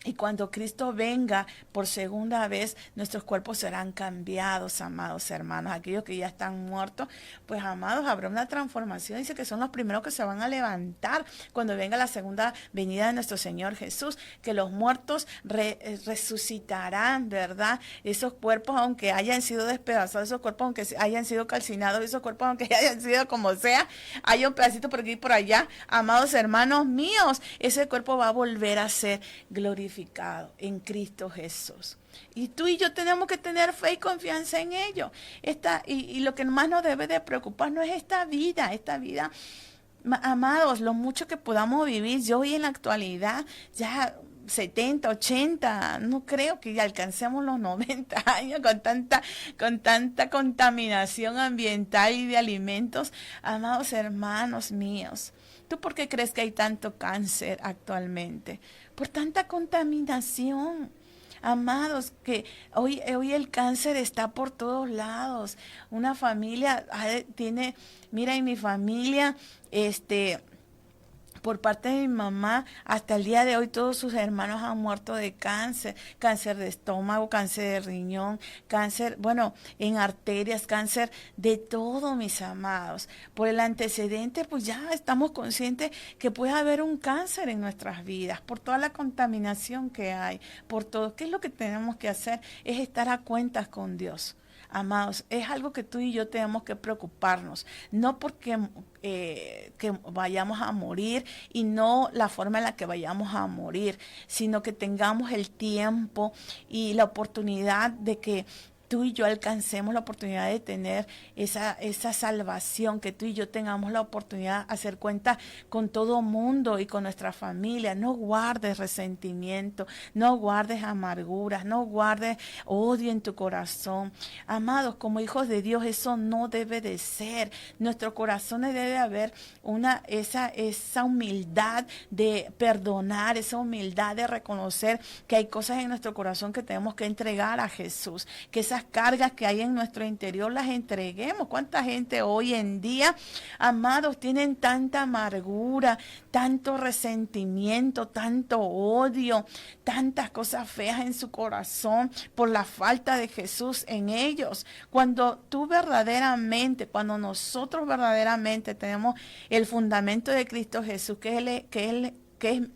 Speaker 3: Y cuando Cristo venga por segunda vez, nuestros cuerpos serán cambiados, amados hermanos. Aquellos que ya están muertos, pues amados, habrá una transformación. Dice que son los primeros que se van a levantar cuando venga la segunda venida de nuestro Señor Jesús. Que los muertos resucitarán, ¿verdad? Esos cuerpos, aunque hayan sido despedazados, esos cuerpos, aunque hayan sido calcinados, esos cuerpos, aunque hayan sido como sea, hay un pedacito por aquí y por allá. Amados hermanos míos, ese cuerpo va a volver a ser glorificado en Cristo Jesús. Y tú y yo tenemos que tener fe y confianza en ello. Y lo que más nos debe de preocupar no es esta vida, amados, lo mucho que podamos vivir. Yo hoy en la actualidad, ya 70, 80, no creo que ya alcancemos los 90 años con tanta contaminación ambiental y de alimentos. Amados hermanos míos, ¿tú por qué crees que hay tanto cáncer actualmente? Por tanta contaminación. Amados, que hoy el cáncer está por todos lados. Una familia tiene, mira, en mi familia, por parte de mi mamá, hasta el día de hoy todos sus hermanos han muerto de cáncer, cáncer de estómago, cáncer de riñón, cáncer, bueno, en arterias, cáncer de todo, mis amados. Por el antecedente, pues ya estamos conscientes que puede haber un cáncer en nuestras vidas, por toda la contaminación que hay, por todo. ¿Qué es lo que tenemos que hacer? Es estar a cuentas con Dios. Amados, es algo que tú y yo tenemos que preocuparnos, no porque que vayamos a morir y no la forma en la que vayamos a morir, sino que tengamos el tiempo y la oportunidad de que tú y yo alcancemos la oportunidad de tener esa salvación, que tú y yo tengamos la oportunidad de hacer cuenta con todo mundo y con nuestra familia. No guardes resentimiento, no guardes amarguras, no guardes odio en tu corazón. Amados, como hijos de Dios, eso no debe de ser. Nuestros corazones debe haber esa humildad de perdonar, esa humildad de reconocer que hay cosas en nuestro corazón que tenemos que entregar a Jesús, que esas cargas que hay en nuestro interior las entreguemos. ¿Cuánta gente hoy en día, amados, tienen tanta amargura, tanto resentimiento, tanto odio, tantas cosas feas en su corazón por la falta de Jesús en ellos? Cuando nosotros verdaderamente tenemos el fundamento de Cristo Jesús, que es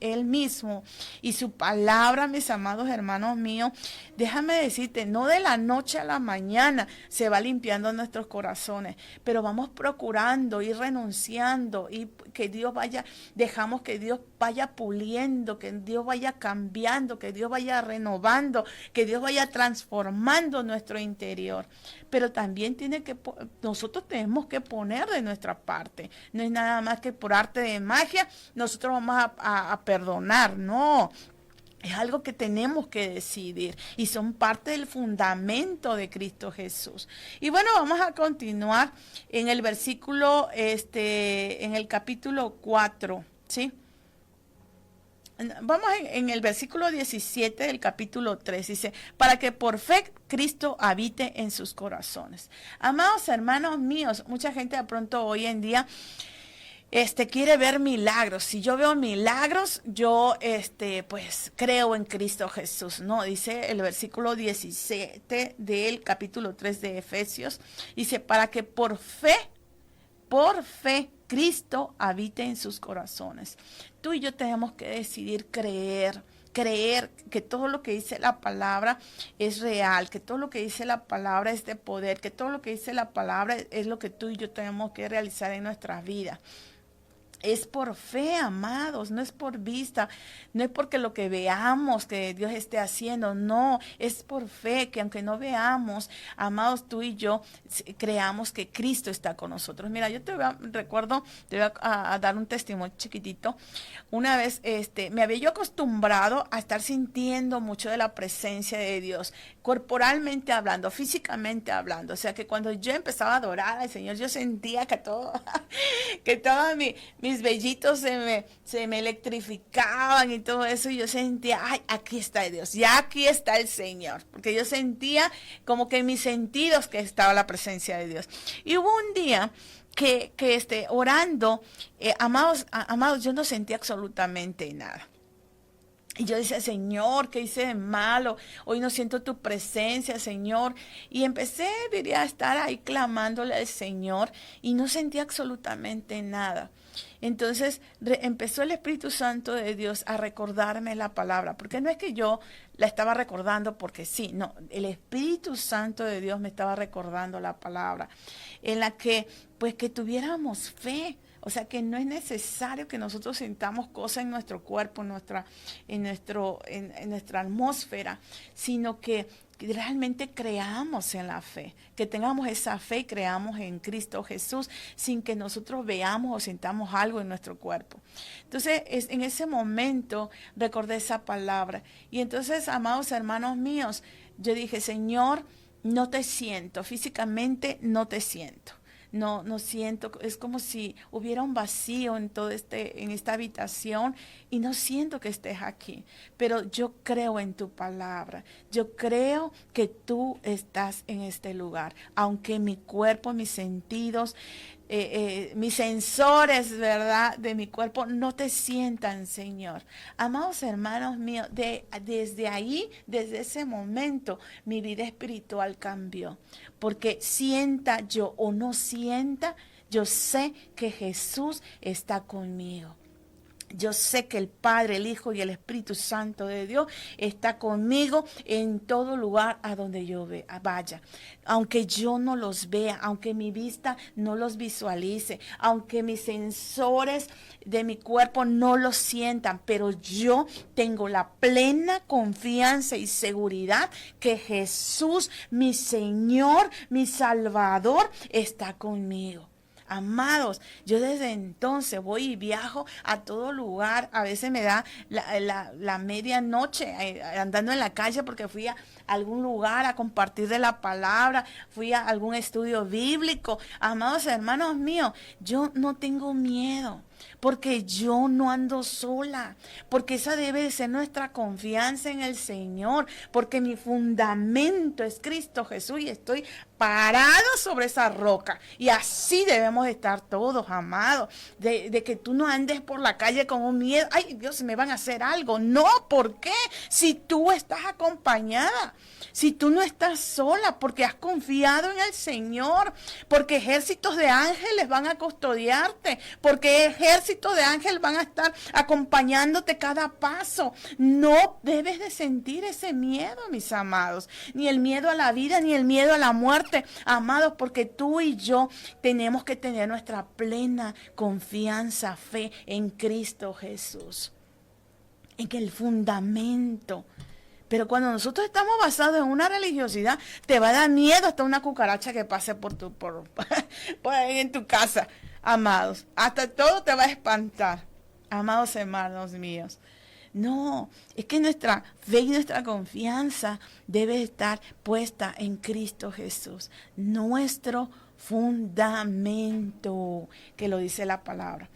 Speaker 3: Él mismo y su palabra, mis amados hermanos míos, déjame decirte, no de la noche a la mañana se va limpiando nuestros corazones, pero vamos procurando ir renunciando y dejamos que Dios vaya puliendo, que Dios vaya cambiando, que Dios vaya renovando, que Dios vaya transformando nuestro interior. Pero también nosotros tenemos que poner de nuestra parte. No es nada más que por arte de magia nosotros vamos a perdonar, no. Es algo que tenemos que decidir y son parte del fundamento de Cristo Jesús. Y bueno, vamos a continuar en el versículo, en el capítulo 4, ¿sí? Vamos en el versículo 17 del capítulo 3, dice, para que por fe Cristo habite en sus corazones. Amados hermanos míos, mucha gente de pronto hoy en día quiere ver milagros. Si yo veo milagros, yo pues creo en Cristo Jesús, ¿no? Dice el versículo 17 del capítulo 3 de Efesios, dice, para que por fe, Cristo habite en sus corazones. Tú y yo tenemos que decidir creer que todo lo que dice la palabra es real, que todo lo que dice la palabra es de poder, que todo lo que dice la palabra es lo que tú y yo tenemos que realizar en nuestras vidas. Es por fe, amados, no es por vista, no es porque lo que veamos que Dios esté haciendo, no, es por fe, que aunque no veamos, amados, tú y yo creamos que Cristo está con nosotros. Mira, yo te voy a dar un testimonio chiquitito. Una vez me había yo acostumbrado a estar sintiendo mucho de la presencia de Dios, corporalmente hablando, físicamente hablando. O sea, que cuando yo empezaba a adorar al Señor, yo sentía que todos mis vellitos se me electrificaban y todo eso. Y yo sentía, ay, aquí está Dios, ya aquí está el Señor. Porque yo sentía como que en mis sentidos que estaba la presencia de Dios. Y hubo un día que orando, amados, yo no sentía absolutamente nada. Y yo decía, Señor, ¿qué hice de malo? Hoy no siento tu presencia, Señor. Y empecé, diría, a estar ahí clamándole al Señor y no sentía absolutamente nada. Entonces empezó el Espíritu Santo de Dios a recordarme la palabra, porque no es que yo la estaba recordando porque sí, no, el Espíritu Santo de Dios me estaba recordando la palabra, en la que, pues, que tuviéramos fe. O sea que no es necesario que nosotros sintamos cosas en nuestro cuerpo, en nuestra atmósfera, sino que realmente creamos en la fe, que tengamos esa fe y creamos en Cristo Jesús sin que nosotros veamos o sintamos algo en nuestro cuerpo. Entonces, en ese momento recordé esa palabra. Y entonces, amados hermanos míos, yo dije, Señor, no te siento, físicamente no te siento. No siento, es como si hubiera un vacío en en esta habitación y no siento que estés aquí, pero yo creo en tu palabra, yo creo que tú estás en este lugar, aunque mi cuerpo, mis sentidos, mis sensores, ¿verdad?, de mi cuerpo no te sientan, Señor. Amados hermanos míos, desde ahí, desde ese momento, mi vida espiritual cambió. Porque sienta yo o no sienta, yo sé que Jesús está conmigo. Yo sé que el Padre, el Hijo y el Espíritu Santo de Dios está conmigo en todo lugar a donde yo vaya. Aunque yo no los vea, aunque mi vista no los visualice, aunque mis sensores de mi cuerpo no los sientan, pero yo tengo la plena confianza y seguridad que Jesús, mi Señor, mi Salvador, está conmigo. Amados, yo desde entonces voy y viajo a todo lugar. A veces me da la medianoche andando en la calle porque fui a algún lugar a compartir de la palabra, fui a algún estudio bíblico. Amados hermanos míos, yo no tengo miedo, porque yo no ando sola, porque esa debe de ser nuestra confianza en el Señor, porque mi fundamento es Cristo Jesús y estoy parado sobre esa roca. Y así debemos estar todos, amados, de que tú no andes por la calle con un miedo, ay Dios, me van a hacer algo. No, ¿por qué? Si tú estás acompañada, si tú no estás sola, porque has confiado en el Señor, porque ejércitos de ángeles van a custodiarte, porque ejércitos de ángeles van a estar acompañándote cada paso. No debes de sentir ese miedo, mis amados, ni el miedo a la vida, ni el miedo a la muerte, amados, porque tú y yo tenemos que tener nuestra plena confianza, fe en Cristo Jesús, en el fundamento. Pero cuando nosotros estamos basados en una religiosidad, te va a dar miedo hasta una cucaracha que pase por ahí en tu casa, amados. Hasta todo te va a espantar, amados hermanos míos. No, es que nuestra fe y nuestra confianza debe estar puesta en Cristo Jesús, nuestro fundamento, que lo dice la palabra.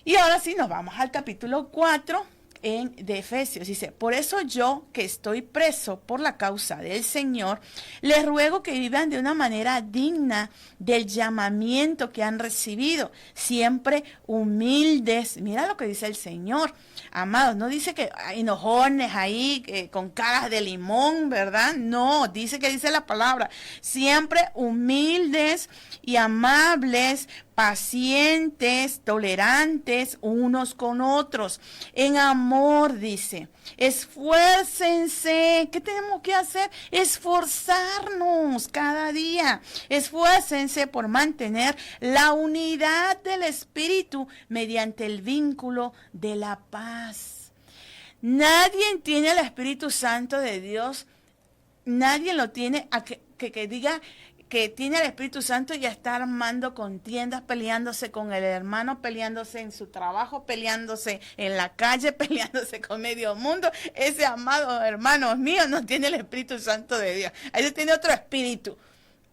Speaker 3: Y ahora sí, nos vamos al capítulo 4 de Efesios. Dice, por eso yo, que estoy preso por la causa del Señor, les ruego que vivan de una manera digna del llamamiento que han recibido, siempre humildes. Mira lo que dice el Señor, amados, no dice que enojones ahí, con caras de limón, ¿verdad? No, dice la palabra, siempre humildes y amables, pacientes, tolerantes unos con otros, en amor, dice. Esfuércense. ¿Qué tenemos que hacer? Esforzarnos cada día. Esfuércense por mantener la unidad del Espíritu mediante el vínculo de la paz. Nadie tiene el Espíritu Santo de Dios. Nadie lo tiene que diga que tiene el Espíritu Santo y ya está armando contiendas, peleándose con el hermano, peleándose en su trabajo, peleándose en la calle, peleándose con medio mundo. Ese amado hermanos míos no tiene el Espíritu Santo de Dios. Ese tiene otro espíritu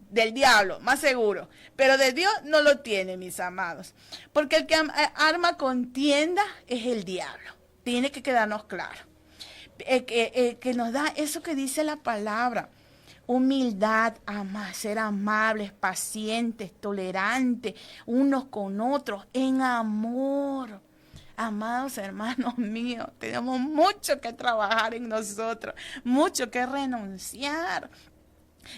Speaker 3: del diablo, más seguro. Pero de Dios no lo tiene, mis amados. Porque el que arma contienda es el diablo. Tiene que quedarnos claro. Que nos da eso que dice la palabra. Humildad, ser amables, pacientes, tolerantes, unos con otros, en amor. Amados hermanos míos, tenemos mucho que trabajar en nosotros, mucho que renunciar.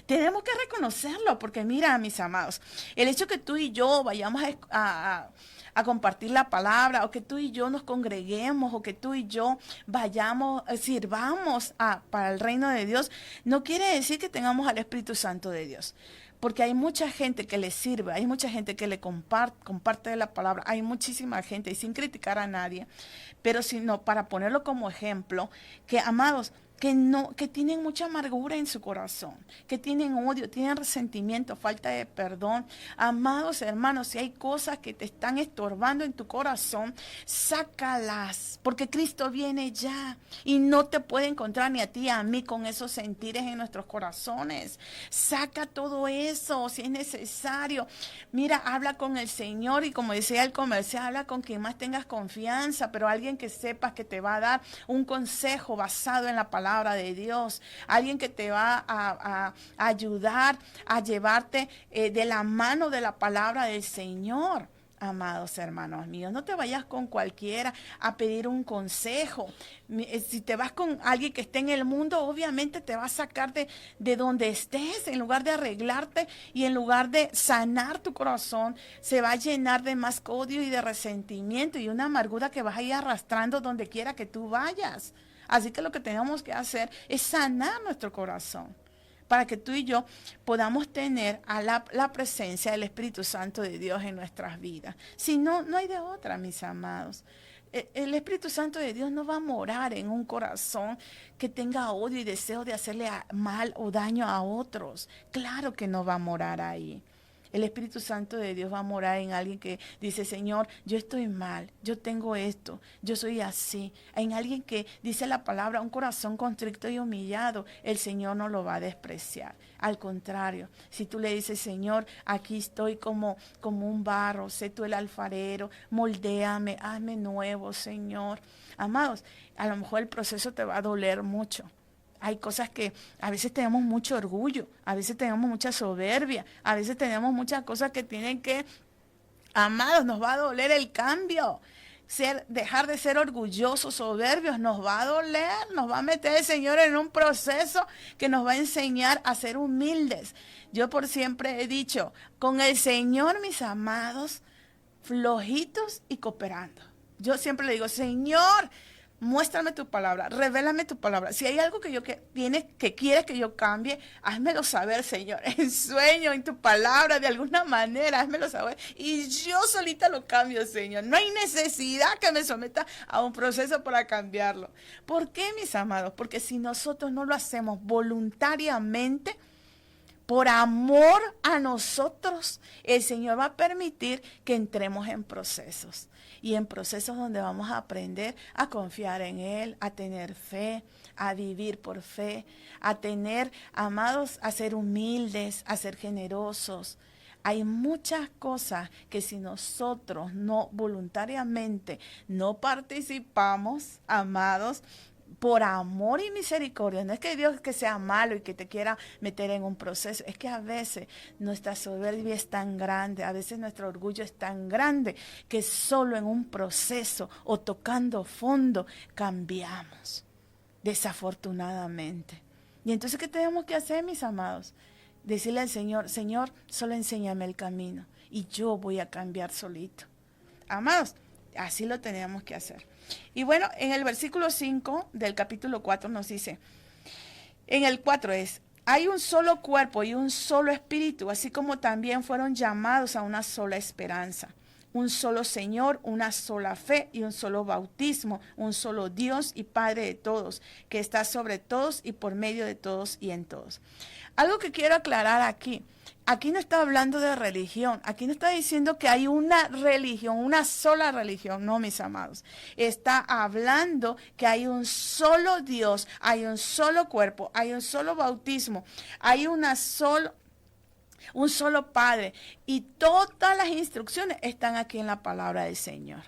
Speaker 3: Tenemos que reconocerlo, porque mira, mis amados, el hecho que tú y yo vayamos a compartir la palabra, o que tú y yo nos congreguemos, o que tú y yo vayamos, sirvamos para el reino de Dios, no quiere decir que tengamos al Espíritu Santo de Dios. Porque hay mucha gente que le sirve, hay mucha gente que le comparte la palabra, hay muchísima gente, y sin criticar a nadie, pero sino para ponerlo como ejemplo, que amados, que tienen mucha amargura en su corazón, que tienen odio, tienen resentimiento, falta de perdón. Amados hermanos, si hay cosas que te están estorbando en tu corazón, sácalas, porque Cristo viene ya y no te puede encontrar ni a ti ni a mí con esos sentires en nuestros corazones. Saca todo eso si es necesario. Mira, habla con el Señor, y como decía el comercial, habla con quien más tengas confianza, pero alguien que sepas que te va a dar un consejo basado en la palabra de Dios, alguien que te va a ayudar a llevarte de la mano de la palabra del Señor. Amados hermanos míos, no te vayas con cualquiera a pedir un consejo. Si te vas con alguien que esté en el mundo, obviamente te va a sacar de donde estés, en lugar de arreglarte y en lugar de sanar tu corazón, se va a llenar de más odio y de resentimiento y una amargura que vas a ir arrastrando donde quiera que tú vayas. Así que lo que tenemos que hacer es sanar nuestro corazón, para que tú y yo podamos tener a la presencia del Espíritu Santo de Dios en nuestras vidas. Si no, no hay de otra, mis amados. El Espíritu Santo de Dios no va a morar en un corazón que tenga odio y deseo de hacerle mal o daño a otros. Claro que no va a morar ahí. El Espíritu Santo de Dios va a morar en alguien que dice, Señor, yo estoy mal, yo tengo esto, yo soy así. En alguien que dice la palabra, un corazón contrito y humillado, el Señor no lo va a despreciar. Al contrario, si tú le dices, Señor, aquí estoy como un barro, sé tú el alfarero, moldéame, hazme nuevo, Señor. Amados, a lo mejor el proceso te va a doler mucho. Hay cosas que a veces tenemos mucho orgullo, a veces tenemos mucha soberbia, a veces tenemos muchas cosas que tienen que, amados, nos va a doler el cambio. Dejar de ser orgullosos, soberbios, nos va a doler, nos va a meter el Señor en un proceso que nos va a enseñar a ser humildes. Yo por siempre he dicho, con el Señor, mis amados, flojitos y cooperando. Yo siempre le digo, Señor, muéstrame tu palabra, revélame tu palabra. Si hay algo que quieres que yo cambie, házmelo saber, Señor, en sueño, en tu palabra, de alguna manera, házmelo saber. Y yo solita lo cambio, Señor. No hay necesidad que me someta a un proceso para cambiarlo. ¿Por qué, mis amados? Porque si nosotros no lo hacemos voluntariamente, por amor a nosotros, el Señor va a permitir que entremos en procesos. Y en procesos donde vamos a aprender a confiar en Él, a tener fe, a vivir por fe, a tener, amados, a ser humildes, a ser generosos. Hay muchas cosas que si nosotros no voluntariamente no participamos, amados, por amor y misericordia, no es que Dios que sea malo y que te quiera meter en un proceso, es que a veces nuestra soberbia es tan grande, a veces nuestro orgullo es tan grande que solo en un proceso o tocando fondo cambiamos, desafortunadamente. Y entonces, ¿qué tenemos que hacer, mis amados? Decirle al Señor, Señor, solo enséñame el camino y yo voy a cambiar solito. Amados, así lo tenemos que hacer. Y bueno, en el versículo 5 del capítulo 4 nos dice, en el 4 es, hay un solo cuerpo y un solo espíritu, así como también fueron llamados a una sola esperanza. Un solo Señor, una sola fe y un solo bautismo, un solo Dios y Padre de todos, que está sobre todos y por medio de todos y en todos. Algo que quiero aclarar aquí no está hablando de religión, aquí no está diciendo que hay una religión, una sola religión, no, mis amados. Está hablando que hay un solo Dios, hay un solo cuerpo, hay un solo bautismo, hay un solo Padre, y todas las instrucciones están aquí en la palabra del Señor.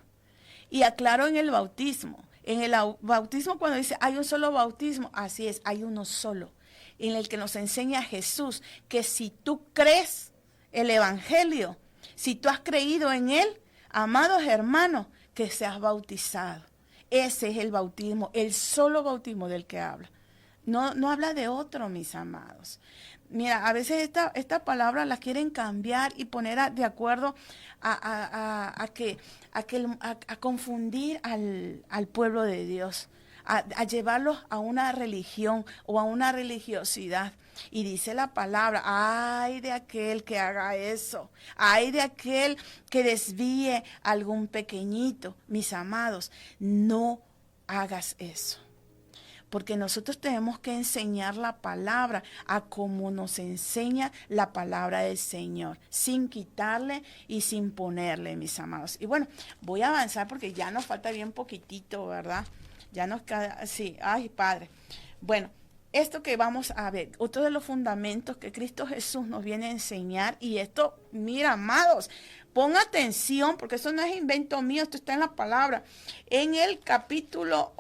Speaker 3: Y aclaro en el bautismo. En el bautismo, cuando dice hay un solo bautismo, así es, hay uno solo, en el que nos enseña Jesús que si tú crees el Evangelio, si tú has creído en Él, amados hermanos, que seas bautizado. Ese es el bautismo, el solo bautismo del que habla. No habla de otro, mis amados. Mira, a veces esta palabra la quieren cambiar y poner de acuerdo a confundir al pueblo de Dios, a llevarlos a una religión o a una religiosidad. Y dice la palabra, ay de aquel que haga eso, ay de aquel que desvíe algún pequeñito. Mis amados, no hagas eso. Porque nosotros tenemos que enseñar la palabra a como nos enseña la palabra del Señor, sin quitarle y sin ponerle, mis amados. Y bueno, voy a avanzar porque ya nos falta bien poquitito, ¿verdad? Ya nos queda, sí, ay Padre. Bueno, esto que vamos a ver, otro de los fundamentos que Cristo Jesús nos viene a enseñar, y esto, mira, amados, pon atención, porque eso no es invento mío, esto está en la palabra. En el capítulo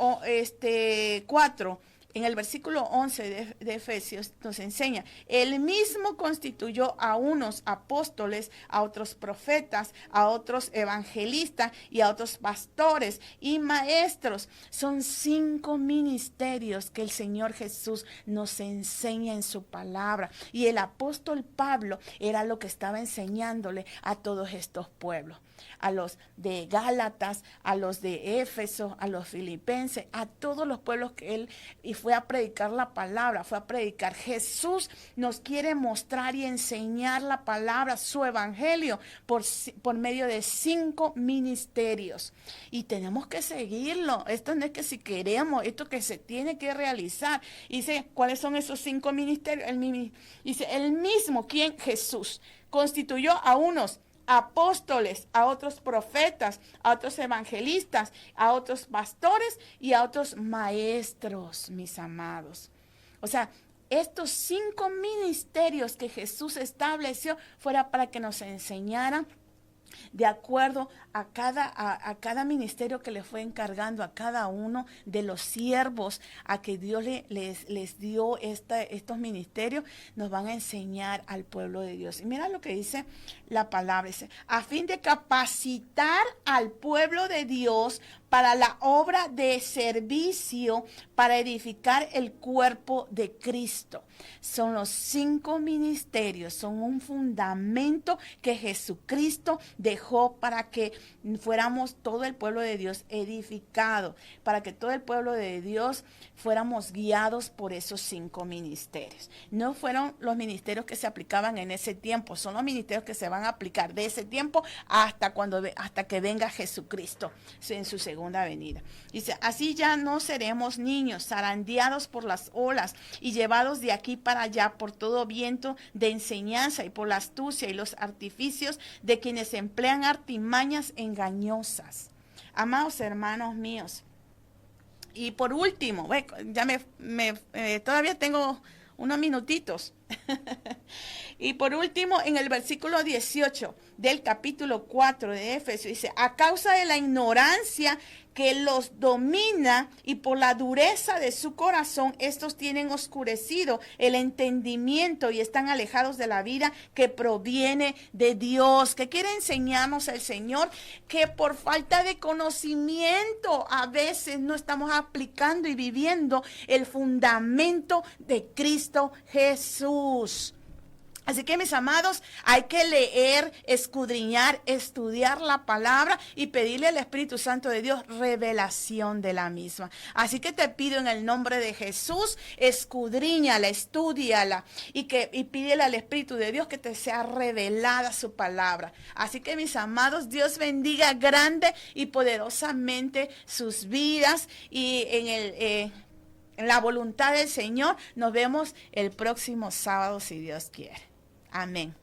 Speaker 3: 4, en el versículo 11 de Efesios, nos enseña, él mismo constituyó a unos apóstoles, a otros profetas, a otros evangelistas y a otros pastores y maestros. Son 5 ministerios que el Señor Jesús nos enseña en su palabra. Y el apóstol Pablo era lo que estaba enseñándole a todos estos pueblos. A los de Gálatas, a los de Éfeso, a los filipenses, a todos los pueblos que él y fue a predicar la palabra, fue a predicar. Jesús nos quiere mostrar y enseñar la palabra, su evangelio, por medio de 5 ministerios. Y tenemos que seguirlo. Esto no es que si queremos, esto que se tiene que realizar. Dice, ¿cuáles son esos 5 ministerios? Dice, el mismo, ¿quién? Jesús. Constituyó a unos apóstoles, a otros profetas, a otros evangelistas, a otros pastores y a otros maestros, mis amados. O sea, estos 5 ministerios que Jesús estableció fuera para que nos enseñaran de acuerdo a cada ministerio que le fue encargando a cada uno de los siervos a que Dios les dio estos ministerios, nos van a enseñar al pueblo de Dios. Y mira lo que dice la palabra, dice, a fin de capacitar al pueblo de Dios para la obra de servicio, para edificar el cuerpo de Cristo. Son los 5 ministerios, son un fundamento que Jesucristo dejó para que fuéramos todo el pueblo de Dios edificado, para que todo el pueblo de Dios fuéramos guiados por esos 5 ministerios. No fueron los ministerios que se aplicaban en ese tiempo, son los ministerios que se van a aplicar de ese tiempo hasta que venga Jesucristo en su segunda venida. Dice, así ya no seremos niños, zarandeados por las olas y llevados de aquí para allá por todo viento de enseñanza y por la astucia y los artificios de quienes emplean artimañas engañosas. Amados hermanos míos, y por último, ya todavía tengo unos minutitos. Y por último, en el versículo 18 del capítulo 4 de Éfeso, dice, a causa de la ignorancia que los domina y por la dureza de su corazón, estos tienen oscurecido el entendimiento y están alejados de la vida que proviene de Dios. ¿Qué quiere enseñarnos el Señor? Que por falta de conocimiento a veces no estamos aplicando y viviendo el fundamento de Cristo Jesús. Así que, mis amados, hay que leer, escudriñar, estudiar la palabra y pedirle al Espíritu Santo de Dios revelación de la misma. Así que te pido en el nombre de Jesús, escudriñala, estúdiala y pídele al Espíritu de Dios que te sea revelada su palabra. Así que, mis amados, Dios bendiga grande y poderosamente sus vidas y en la voluntad del Señor. Nos vemos el próximo sábado si Dios quiere. Amén.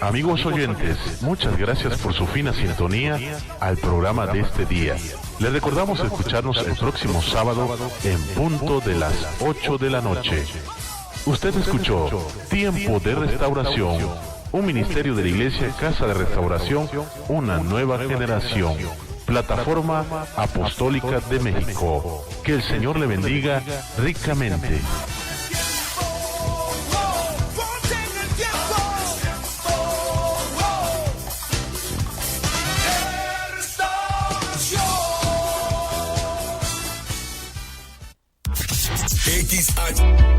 Speaker 1: Amigos oyentes, muchas gracias por su fina sintonía al programa de este día. Les recordamos escucharnos el próximo sábado en punto de las 8 de la noche. Usted escuchó Tiempo de Restauración, un ministerio de la Iglesia Casa de Restauración, una nueva generación. Plataforma Apostólica de México. Que el Señor le bendiga ricamente.
Speaker 2: XH